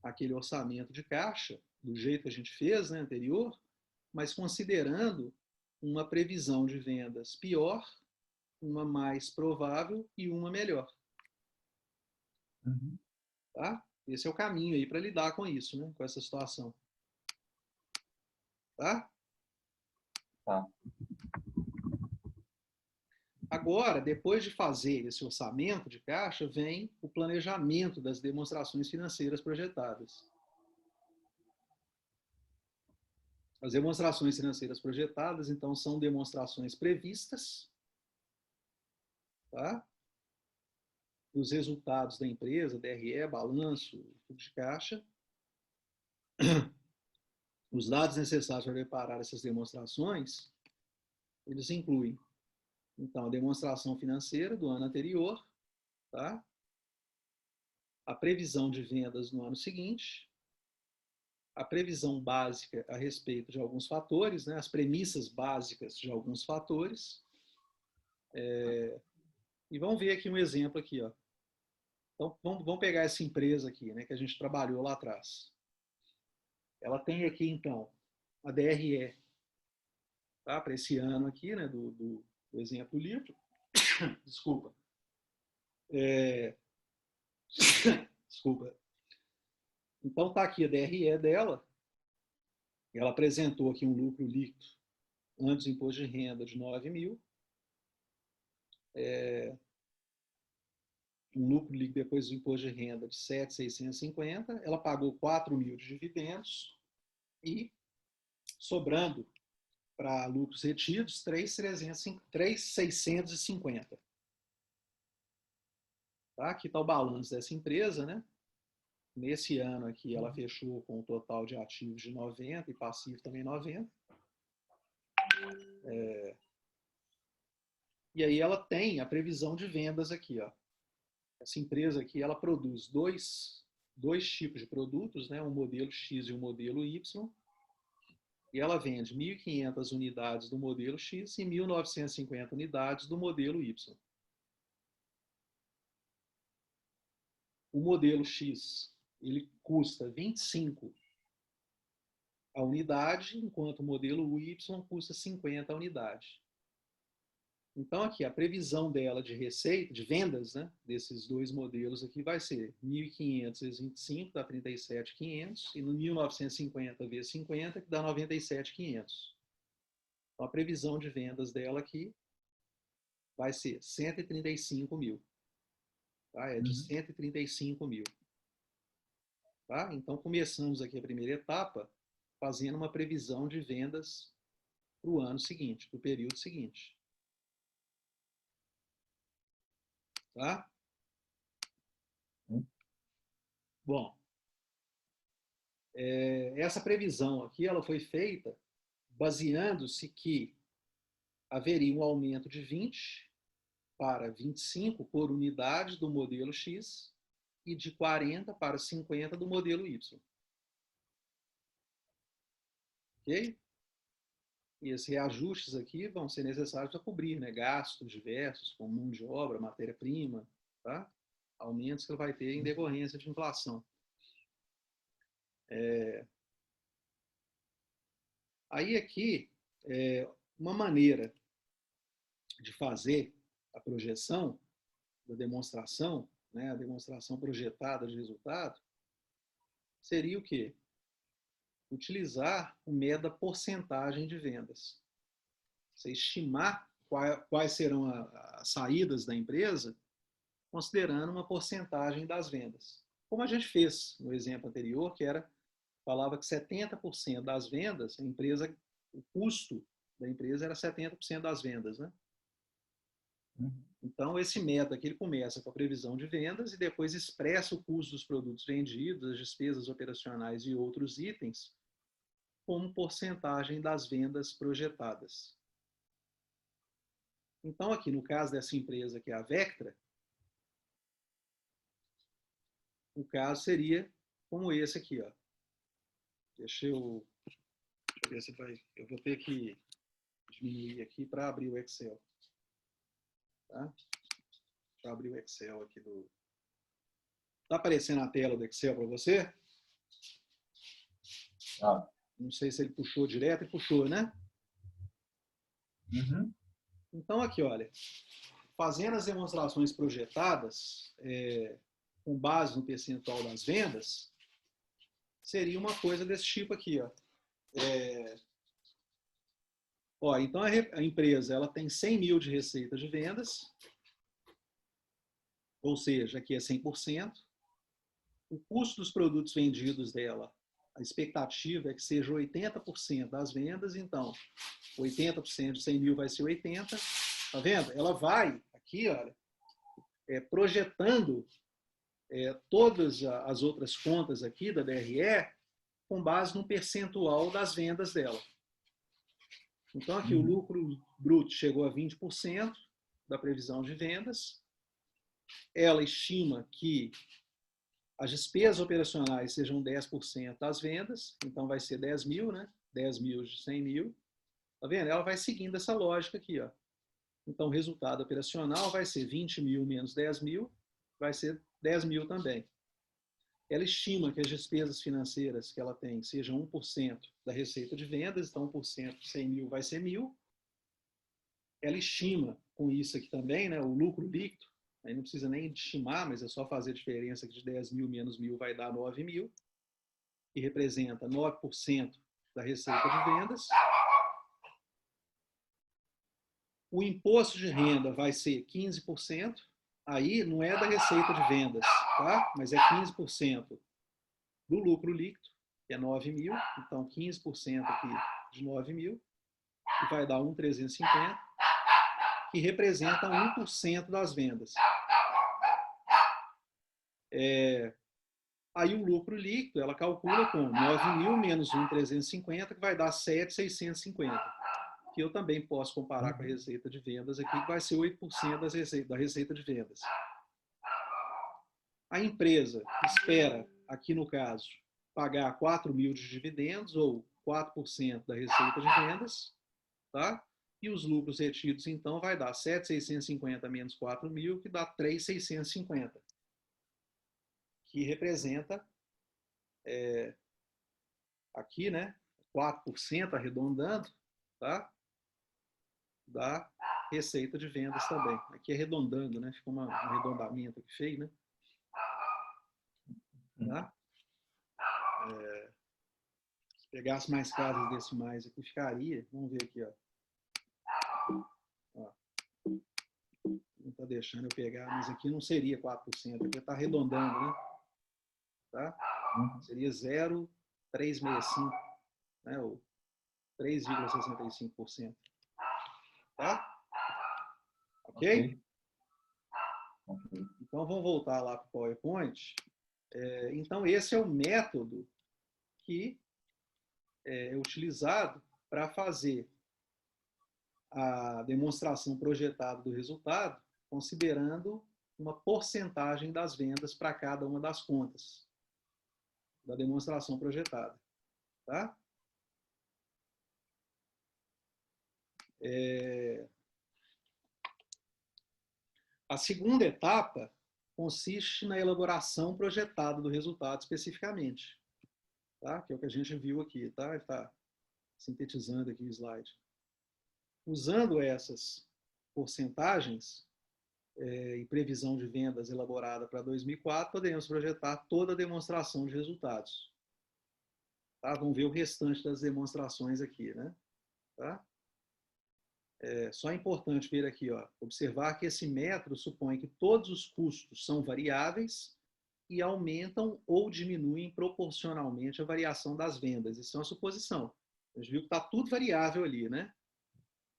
aquele orçamento de caixa, do jeito que a gente fez, né, anterior, mas considerando uma previsão de vendas pior, uma mais provável e uma melhor. Uhum. Tá? Esse é o caminho aí para lidar com isso, né, com essa situação. Tá? Tá. Agora, depois de fazer esse orçamento de caixa, vem o planejamento das demonstrações financeiras projetadas. As demonstrações financeiras projetadas, então, são demonstrações previstas, tá? Dos resultados da empresa, DRE, balanço, fluxo de caixa. Os dados necessários para preparar essas demonstrações, eles incluem, então, a demonstração financeira do ano anterior, tá? A previsão de vendas no ano seguinte, a previsão básica a respeito de alguns fatores, né? As premissas básicas de alguns fatores. E vamos ver aqui um exemplo aqui, ó. Então, vamos pegar essa empresa aqui, né, que a gente trabalhou lá atrás. Ela tem aqui, então, a DRE, tá, para esse ano aqui, né, do exemplo do livro. Desculpa. Desculpa. Então, está aqui a DRE dela. Ela apresentou aqui um lucro líquido antes do imposto de renda de 9 mil. Um lucro líquido depois do imposto de renda de 7.650. Ela pagou 4 mil de dividendos e, sobrando para lucros retidos, 3.650. Tá? Aqui está o balanço dessa empresa, né? Nesse ano aqui ela fechou com um total de ativos de 90 e passivo também 90. E aí ela tem a previsão de vendas aqui, ó. Essa empresa aqui, ela produz dois tipos de produtos, né? Um modelo X e um modelo Y. E ela vende 1.500 unidades do modelo X e 1.950 unidades do modelo Y. O modelo X, ele custa 25 a unidade, enquanto o modelo Y custa 50 a unidade. Então, aqui, a previsão dela de receita, de vendas, né, desses dois modelos aqui vai ser 1.500 vezes 25, dá 37.500, e no 1.950 vezes 50, que dá 97.500. Então, a previsão de vendas dela aqui vai ser 135 mil. Tá? É de 135 mil. Tá? Então, começamos aqui a primeira etapa fazendo uma previsão de vendas para o ano seguinte, para o período seguinte. Tá? Bom, essa previsão aqui ela foi feita baseando-se que haveria um aumento de 20 para 25 por unidade do modelo X e de 40 para 50 do modelo Y. Ok? E esses reajustes aqui vão ser necessários para cobrir, né, gastos diversos, como mão de obra, matéria-prima, tá? Aumentos que ele vai ter em decorrência de inflação. Aí aqui, uma maneira de fazer a projeção da demonstração, né, a demonstração projetada de resultado, seria o quê? Utilizar o método da porcentagem de vendas. Você estimar quais serão as saídas da empresa, considerando uma porcentagem das vendas. Como a gente fez no exemplo anterior, que falava que 70% das vendas, o custo da empresa era 70% das vendas, né? Então, esse método aqui ele começa com a previsão de vendas e depois expressa o custo dos produtos vendidos, as despesas operacionais e outros itens como porcentagem das vendas projetadas. Então, aqui no caso dessa empresa, que é a Vectra, o caso seria como esse aqui, ó. Deixa eu ver se vai. Eu vou ter que diminuir aqui para abrir o Excel. Tá? Deixa eu abrir o Excel aqui do. Está aparecendo a tela do Excel para você? Ah. Não sei se ele puxou direto, ele puxou, né? Uhum. Então, aqui, olha, fazendo as demonstrações projetadas, com base no percentual das vendas, seria uma coisa desse tipo aqui, ó. Então a empresa ela tem 100 mil de receita de vendas, ou seja, aqui é 100%. O custo dos produtos vendidos dela, a expectativa é que seja 80% das vendas, então 80% de 100 mil vai ser 80. Tá vendo? Ela vai aqui, olha, projetando todas as outras contas aqui da DRE com base no percentual das vendas dela. Então, aqui o lucro bruto chegou a 20% da previsão de vendas. Ela estima que as despesas operacionais sejam 10% das vendas, então vai ser 10 mil, né? 10 mil de 100 mil. Tá vendo? Ela vai seguindo essa lógica aqui, ó. Então, o resultado operacional vai ser 20 mil menos 10 mil, vai ser 10 mil também. Ela estima que as despesas financeiras que ela tem sejam 1% da receita de vendas, então 1% de 100 mil vai ser 1.000. Ela estima com isso aqui também, né, o lucro líquido, aí não precisa nem estimar, mas é só fazer a diferença que de 10 mil menos 1.000 vai dar 9 mil, que representa 9% da receita de vendas. O imposto de renda vai ser 15%, aí não é da receita de vendas, tá? Mas é 15% do lucro líquido, que é 9 mil, então 15% aqui de 9 mil, que vai dar 1.350, que representa 1% das vendas. Aí o lucro líquido, ela calcula com 9 mil menos 1.350, que vai dar 7.650, que eu também posso comparar com a receita de vendas aqui, que vai ser 8% da receita de vendas. A empresa espera, aqui no caso, pagar 4 mil de dividendos, ou 4% da receita de vendas, tá? E os lucros retidos, então, vai dar 7.650 menos 4 mil, que dá 3.650, que representa, aqui, né, 4% arredondando, tá? Da receita de vendas também. Aqui arredondando, né? Fica um arredondamento aqui feio, né? Tá? Se pegasse mais casas decimais aqui, ficaria. Vamos ver aqui, ó. Não está deixando eu pegar, mas aqui não seria 4%, aqui está arredondando, né? Tá? Seria 0,365, né? Ou 3,65%. Tá? Ok? Então, vamos voltar lá para o PowerPoint. Então, esse é o método que é utilizado para fazer a demonstração projetada do resultado, considerando uma porcentagem das vendas para cada uma das contas da demonstração projetada. Tá? A segunda etapa consiste na elaboração projetada do resultado especificamente, tá? Que é o que a gente viu aqui. Tá? Está sintetizando aqui o slide. Usando essas porcentagens e previsão de vendas elaborada para 2004, podemos projetar toda a demonstração de resultados. Tá? Vamos ver o restante das demonstrações aqui, né? Tá? Só é importante ver aqui, ó, observar que esse método supõe que todos os custos são variáveis e aumentam ou diminuem proporcionalmente a variação das vendas. Isso é uma suposição. A gente viu que está tudo variável ali, né?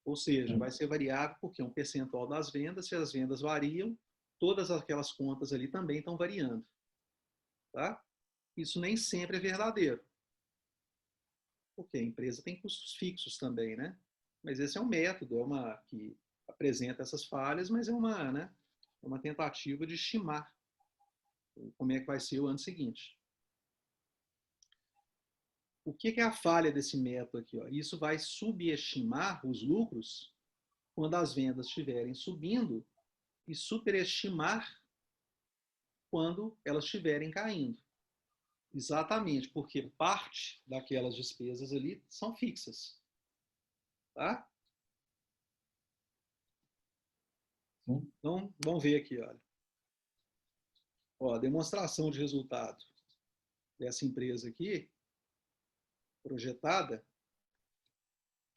Ou seja, vai ser variável porque é um percentual das vendas. Se as vendas variam, todas aquelas contas ali também estão variando. Tá? Isso nem sempre é verdadeiro. porque a empresa tem custos fixos também, né? Mas esse é um método, que apresenta essas falhas, mas é uma tentativa de estimar como é que vai ser o ano seguinte. O que é a falha desse método aqui? Ó? Isso vai subestimar os lucros quando as vendas estiverem subindo e superestimar quando elas estiverem caindo. Exatamente, porque parte daquelas despesas ali são fixas. Tá? Sim. Então, vamos ver aqui, olha. Ó, a demonstração de resultado dessa empresa aqui, projetada,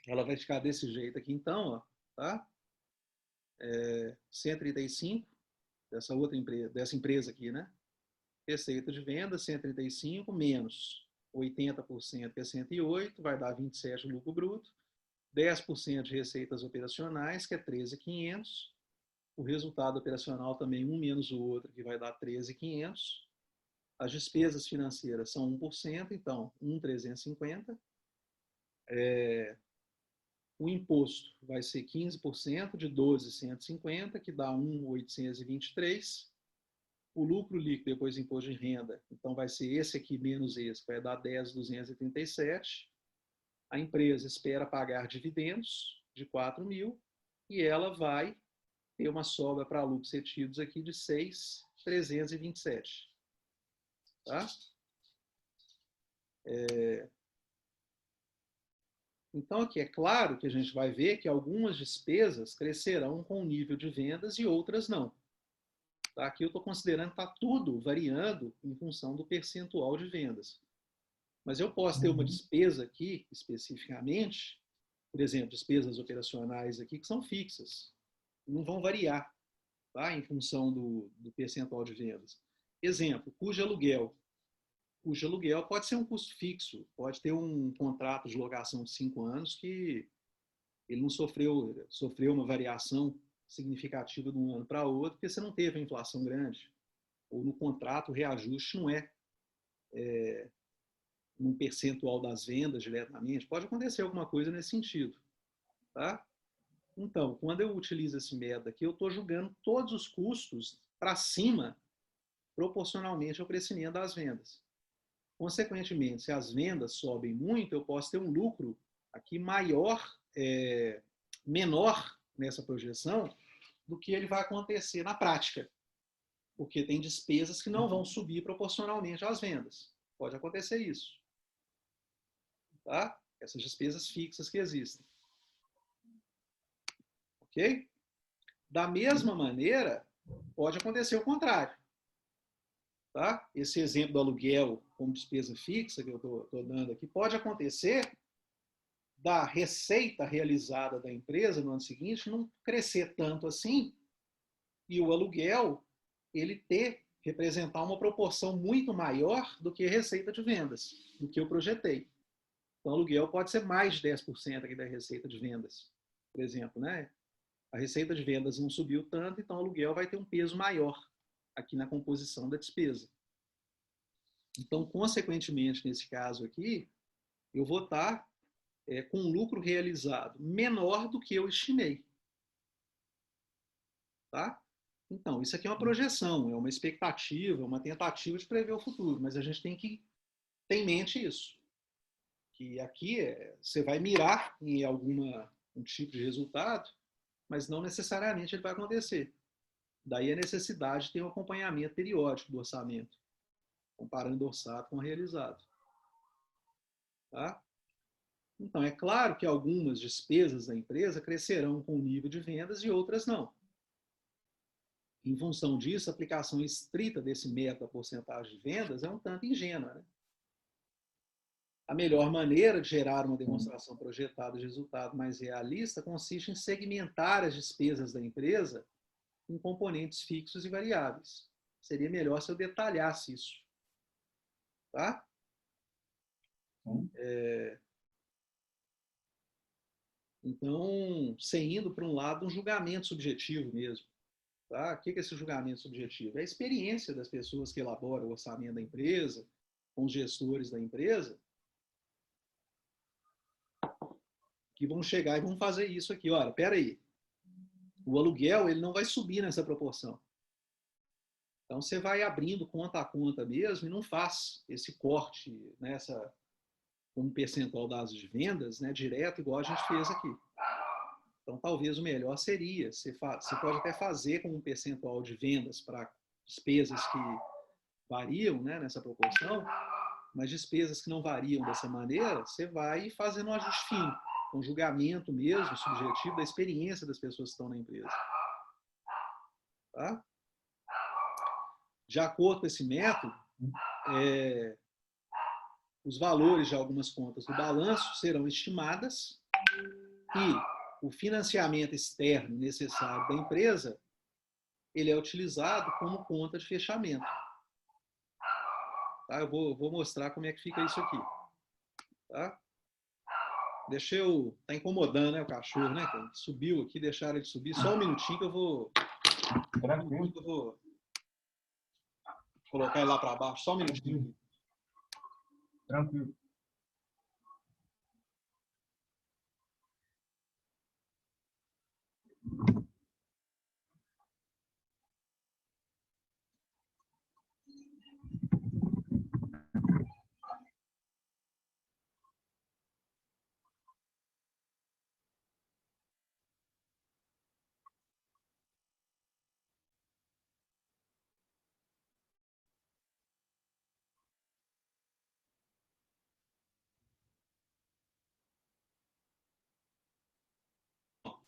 ela vai ficar desse jeito aqui, então, ó, tá? 135 dessa empresa aqui, né? Receita de venda, 135 menos 80%, que é 108, vai dar 27 lucro bruto, 10% de receitas operacionais, que é 13.500, o resultado operacional também um menos o outro, que vai dar 13.500, as despesas financeiras são 1%, então 1.350, o imposto vai ser 15% de 12.150, que dá 1.823, o lucro líquido depois do imposto de renda, então vai ser esse aqui menos esse, vai dar 10.237. A empresa espera pagar dividendos de 4.000 e ela vai ter uma sobra para lucros retidos aqui de 6.327. Tá? Então, aqui é claro que a gente vai ver que algumas despesas crescerão com o nível de vendas e outras não. Tá? Aqui eu estou considerando que está tudo variando em função do percentual de vendas. Mas eu posso ter uma despesa aqui, especificamente, por exemplo, despesas operacionais aqui, que são fixas, não vão variar, tá? Em função do percentual de vendas. Exemplo, cujo aluguel. Cujo aluguel pode ser um custo fixo, pode ter um contrato de locação de 5 anos que ele não sofreu uma variação significativa de um ano para outro, porque você não teve uma inflação grande. Ou no contrato o reajuste não é num percentual das vendas diretamente. Pode acontecer alguma coisa nesse sentido. Tá? Então, quando eu utilizo esse método aqui, eu estou julgando todos os custos para cima proporcionalmente ao crescimento das vendas. Consequentemente, se as vendas sobem muito, eu posso ter um lucro aqui menor nessa projeção do que ele vai acontecer na prática, porque tem despesas que não vão subir proporcionalmente às vendas. Pode acontecer isso. Tá? Essas despesas fixas que existem. Ok? Da mesma maneira, pode acontecer o contrário. Tá? Esse exemplo do aluguel como despesa fixa que eu estou dando aqui, pode acontecer da receita realizada da empresa no ano seguinte não crescer tanto assim e o aluguel ele representar uma proporção muito maior do que a receita de vendas, do que eu projetei. Então, o aluguel pode ser mais de 10% aqui da receita de vendas, por exemplo, né? A receita de vendas não subiu tanto, então o aluguel vai ter um peso maior aqui na composição da despesa. Então, consequentemente, nesse caso aqui, eu vou estar com um lucro realizado menor do que eu estimei. Tá? Então, isso aqui é uma projeção, é uma expectativa, uma tentativa de prever o futuro, mas a gente tem que ter em mente isso. Que aqui você vai mirar em um tipo de resultado, mas não necessariamente ele vai acontecer. Daí a necessidade de ter um acompanhamento periódico do orçamento, comparando o orçado com o realizado. Tá? Então, é claro que algumas despesas da empresa crescerão com o nível de vendas e outras não. Em função disso, a aplicação estrita desse método da porcentagem de vendas é um tanto ingênua. Né? A melhor maneira de gerar uma demonstração projetada de resultado mais realista consiste em segmentar as despesas da empresa em componentes fixos e variáveis. Seria melhor se eu detalhasse isso. Tá? Então, você indo para um lado, um julgamento subjetivo mesmo. Tá? O que é esse julgamento subjetivo? É a experiência das pessoas que elaboram o orçamento da empresa, com os gestores da empresa, que vão chegar e vão fazer isso aqui. Olha, espera aí, o aluguel ele não vai subir nessa proporção. Então, você vai abrindo conta a conta mesmo e não faz esse corte nessa como percentual das vendas, né, direto, igual a gente fez aqui. Então, talvez o melhor seria, você pode até fazer com um percentual de vendas para despesas que variam, né, nessa proporção, mas despesas que não variam dessa maneira, você vai fazendo um ajuste fino, com julgamento mesmo, subjetivo, da experiência das pessoas que estão na empresa. Tá? De acordo com esse método, os valores de algumas contas do balanço serão estimadas e o financiamento externo necessário da empresa ele é utilizado como conta de fechamento. Tá? Eu vou mostrar como é que fica isso aqui. Tá? Deixa eu... Tá incomodando, né, o cachorro, né? Subiu aqui, deixaram ele subir. Só um minutinho que eu vou... Tranquilo. Eu vou colocar ele lá para baixo. Só um minutinho. Tranquilo.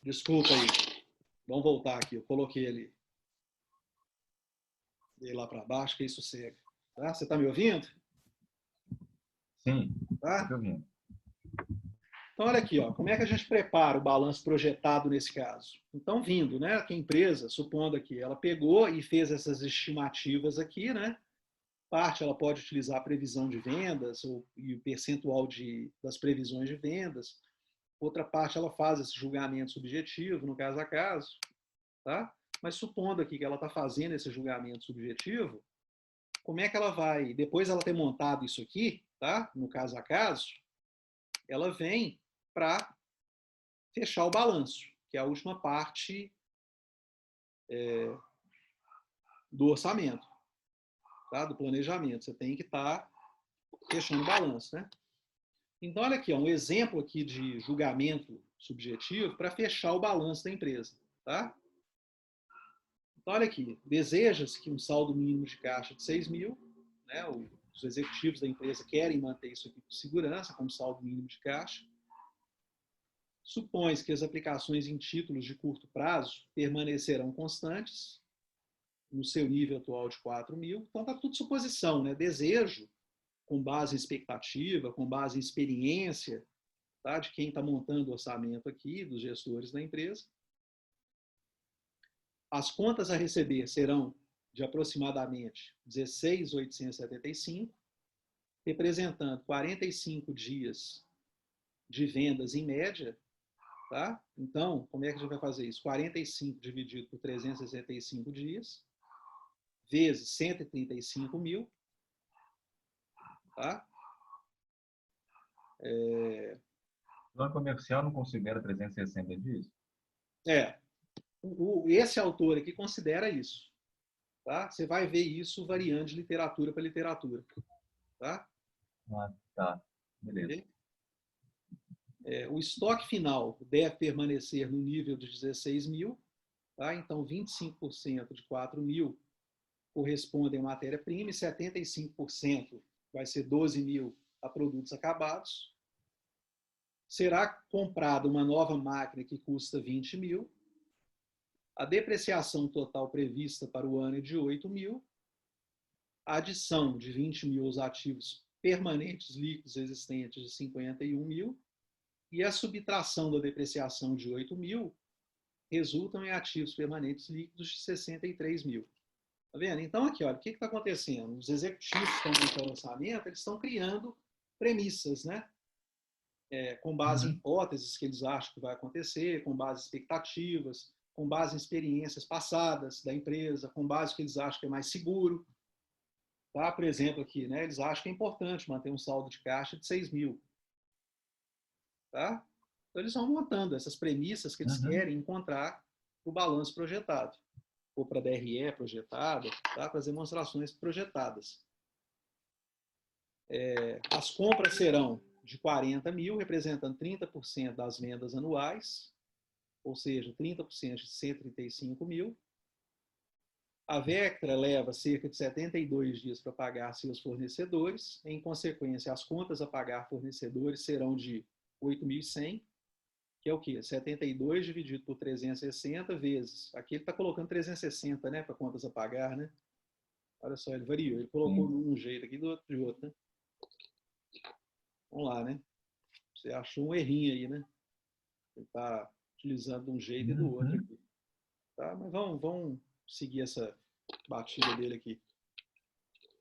Desculpa aí. Vamos voltar aqui. Eu coloquei ele lá para baixo, que aí sossega. Tá? Você está me ouvindo? Sim, Tá? estou ouvindo. Então, olha aqui, ó, como é que a gente prepara o balanço projetado nesse caso? Então, vindo, né, que a empresa, supondo aqui, ela pegou e fez essas estimativas aqui, né? Parte ela pode utilizar a previsão de vendas e o percentual das previsões de vendas. Outra parte ela faz esse julgamento subjetivo, no caso a caso, tá? Mas supondo aqui que ela está fazendo esse julgamento subjetivo, como é que ela vai, depois ela ter montado isso aqui, tá? No caso a caso, ela vem para fechar o balanço, que é a última parte do orçamento, tá? Do planejamento. Você tem que estar fechando o balanço, né? Então, olha aqui, ó, um exemplo aqui de julgamento subjetivo para fechar o balanço da empresa, tá? Então, olha aqui, deseja-se que um saldo mínimo de caixa de 6 mil, né? Os executivos da empresa querem manter isso aqui com segurança, como saldo mínimo de caixa. Supõe-se que as aplicações em títulos de curto prazo permanecerão constantes no seu nível atual de 4 mil. Então, está tudo suposição, né? Desejo, com base em expectativa, com base em experiência, tá? De quem está montando o orçamento aqui, dos gestores da empresa. As contas a receber serão de aproximadamente 16.875, representando 45 dias de vendas em média. Tá? Então, como é que a gente vai fazer isso? 45 dividido por 365 dias, vezes 135 mil. Tá? O plano comercial não considera 360 dias? Esse autor aqui considera isso. Tá? Você vai ver isso variando de literatura para literatura. Tá? Ah, tá. Beleza. O estoque final deve permanecer no nível de 16 mil. Tá? Então, 25% de 4 mil correspondem à matéria-prima e 75% vai ser 12 mil a produtos acabados. Será comprada uma nova máquina que custa 20 mil. A depreciação total prevista para o ano é de 8 mil. A adição de 20 mil aos ativos permanentes líquidos existentes de 51 mil. E a subtração da depreciação de 8 mil resultam em ativos permanentes líquidos de 63 mil. Tá vendo? Então, aqui, olha, o que está acontecendo? Os executivos que estão montando orçamento, eles estão criando premissas, né? Com base em hipóteses que eles acham que vai acontecer, com base em expectativas, com base em experiências passadas da empresa, com base em que eles acham que é mais seguro. Tá? Por exemplo, aqui, né? Eles acham que é importante manter um saldo de caixa de 6 mil. Tá? Então, eles vão montando essas premissas que eles querem encontrar para o balanço projetado, ou para a DRE projetada, tá? Para as demonstrações projetadas. As compras serão de 40 mil, representando 30% das vendas anuais, ou seja, 30% de 135 mil. A Vectra leva cerca de 72 dias para pagar seus fornecedores. Em consequência, as contas a pagar fornecedores serão de 8.100, que é o quê? 72 dividido por 360 vezes. Aqui ele está colocando 360, né, para contas a pagar, né? Olha só, ele variou. Ele colocou de um jeito aqui, do outro de outro, né? Vamos lá, né? Você achou um errinho aí, né? Ele está utilizando de um jeito e do outro aqui. Tá? Mas vamos seguir essa batida dele aqui.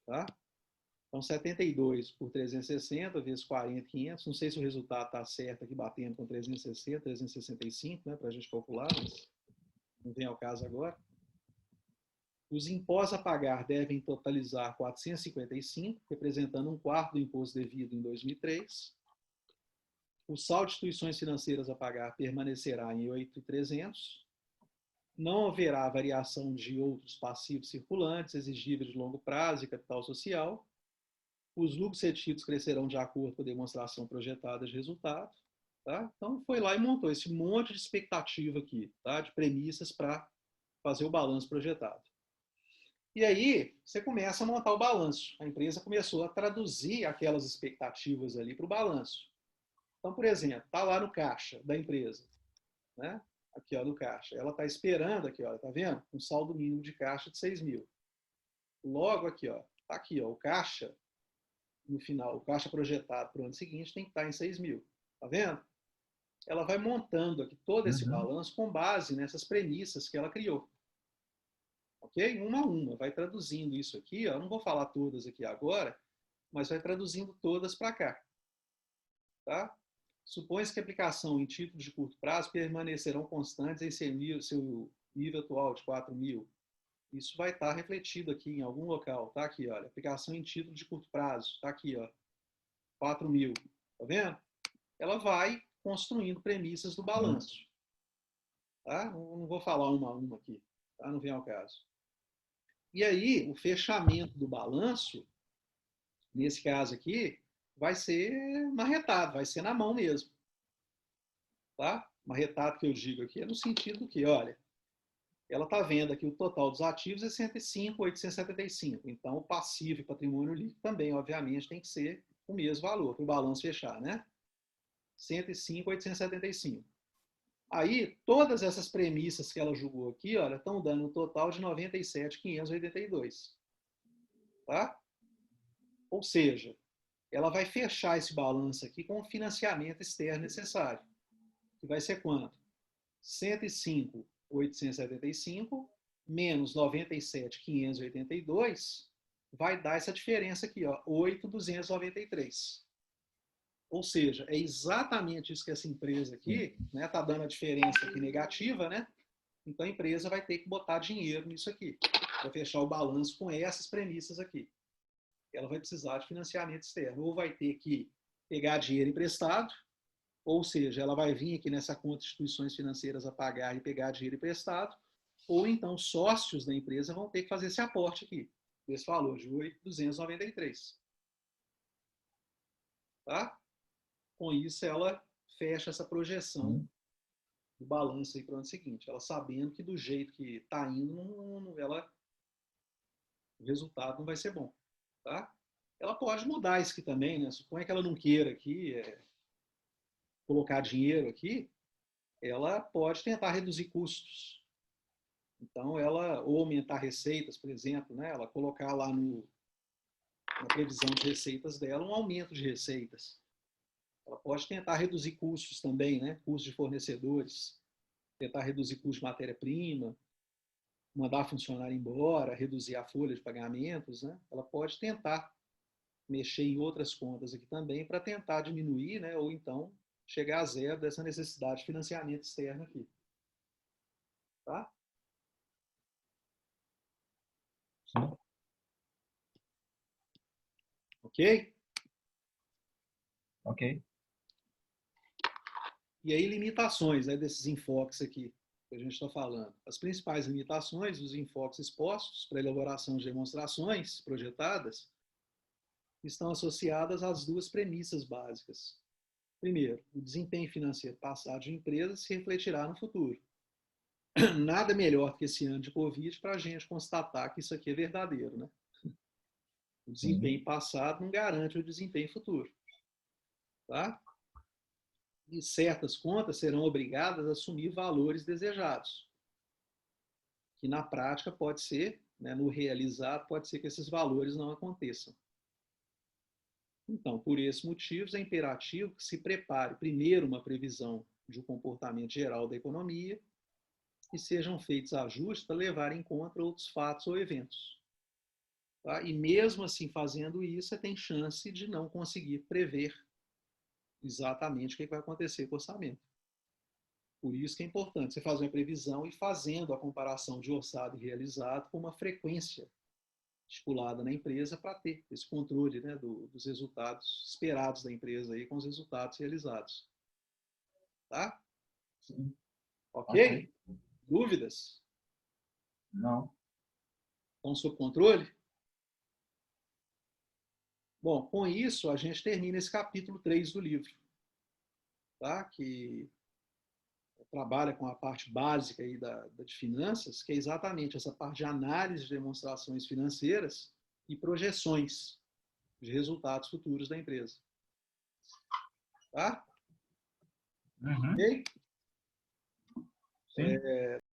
Tá? Então, 72 por 360 vezes 40, 500. Não sei se o resultado está certo aqui, batendo com 360, 365, né, para a gente calcular, mas não vem ao caso agora. Os impostos a pagar devem totalizar 455, representando um quarto do imposto devido em 2003. O saldo de instituições financeiras a pagar permanecerá em 8.300. Não haverá variação de outros passivos circulantes, exigíveis de longo prazo e capital social. Os lucros retidos crescerão de acordo com a demonstração projetada de resultado. Tá? Então, foi lá e montou esse monte de expectativa aqui, tá? De premissas para fazer o balanço projetado. E aí, você começa a montar o balanço. A empresa começou a traduzir aquelas expectativas ali para o balanço. Então, por exemplo, está lá no caixa da empresa, né? Aqui, ó, no caixa. Ela está esperando aqui, ó, tá vendo? Um saldo mínimo de caixa de 6 mil. Logo aqui, ó, tá aqui, ó, o caixa, no final, o caixa projetado para o ano seguinte tem que estar em 6 mil. Tá vendo? Ela vai montando aqui todo esse balanço com base nessas premissas que ela criou. Ok? Uma a uma. Vai traduzindo isso aqui, ó. Eu não vou falar todas aqui agora, mas vai traduzindo todas para cá. Tá? Supõe-se que a aplicação em títulos de curto prazo permanecerão constantes em seu nível atual de 4 mil. Isso vai estar refletido aqui em algum local. Tá aqui, olha. Aplicação em título de curto prazo. Tá aqui, ó. 4 mil. Tá vendo? Ela vai construindo premissas do balanço. Tá? Não vou falar uma a uma aqui. Tá? Não vem ao caso. E aí, o fechamento do balanço, nesse caso aqui, vai ser marretado, vai ser na mão mesmo. Tá? Marretado que eu digo aqui é no sentido que, olha, ela está vendo aqui o total dos ativos é 105.875. Então, o passivo e patrimônio líquido também, obviamente, tem que ser o mesmo valor para o balanço fechar, né? 105.875. Aí, todas essas premissas que ela julgou aqui, olha, estão dando um total de 97.582. Tá? Ou seja, ela vai fechar esse balanço aqui com o financiamento externo necessário, que vai ser quanto? 105.875 menos 97.582 vai dar essa diferença aqui, ó, 8.293. Ou seja, é exatamente isso que essa empresa aqui, né, tá dando a diferença aqui negativa, né? Então a empresa vai ter que botar dinheiro nisso aqui, para fechar o balanço com essas premissas aqui. Ela vai precisar de financiamento externo, ou vai ter que pegar dinheiro emprestado, ou seja, ela vai vir aqui nessa conta de instituições financeiras a pagar e pegar dinheiro emprestado, ou então sócios da empresa vão ter que fazer esse aporte aqui, desse valor de 8.293. Tá? Com isso, ela fecha essa projeção do balanço para o ano seguinte. Ela sabendo que do jeito que está indo, o resultado não vai ser bom. Tá? Ela pode mudar isso aqui também, né? Suponha que ela não queira aqui colocar dinheiro aqui, ela pode tentar reduzir custos. Então, ela, ou aumentar receitas, por exemplo, né? Ela colocar lá na previsão de receitas dela um aumento de receitas. Ela pode tentar reduzir custos também, né? Custos de fornecedores, tentar reduzir custos de matéria-prima, mandar funcionário embora, reduzir a folha de pagamentos, né? Ela pode tentar mexer em outras contas aqui também para tentar diminuir, né? Ou então chegar a zero dessa necessidade de financiamento externo aqui. Tá? Sim. Ok? Ok. E aí, limitações, né, desses enfoques aqui que a gente está falando. As principais limitações dos enfoques expostos para a elaboração de demonstrações projetadas estão associadas às duas premissas básicas. Primeiro, o desempenho financeiro passado de empresas se refletirá no futuro. Nada melhor que esse ano de Covid para a gente constatar que isso aqui é verdadeiro, né? O desempenho passado não garante o desempenho futuro. Tá? E certas contas serão obrigadas a assumir valores desejados, que na prática pode ser, né, no realizado, pode ser que esses valores não aconteçam. Então, por esses motivos, é imperativo que se prepare primeiro uma previsão de um comportamento geral da economia e sejam feitos ajustes para levar em conta outros fatos ou eventos. Tá? E mesmo assim, fazendo isso, você tem chance de não conseguir prever exatamente o que vai acontecer com o orçamento. Por isso que é importante você fazer uma previsão e fazendo a comparação de orçado e realizado com uma frequência estipulada na empresa para ter esse controle, né, dos resultados esperados da empresa aí com os resultados realizados. Tá? Sim. Ok? Dúvidas? Não. Estão sob controle? Bom, com isso, a gente termina esse capítulo 3 do livro, tá? Que trabalha com a parte básica aí de finanças, que é exatamente essa parte de análise de demonstrações financeiras e projeções de resultados futuros da empresa. Tá? Uhum. Ok? Sim.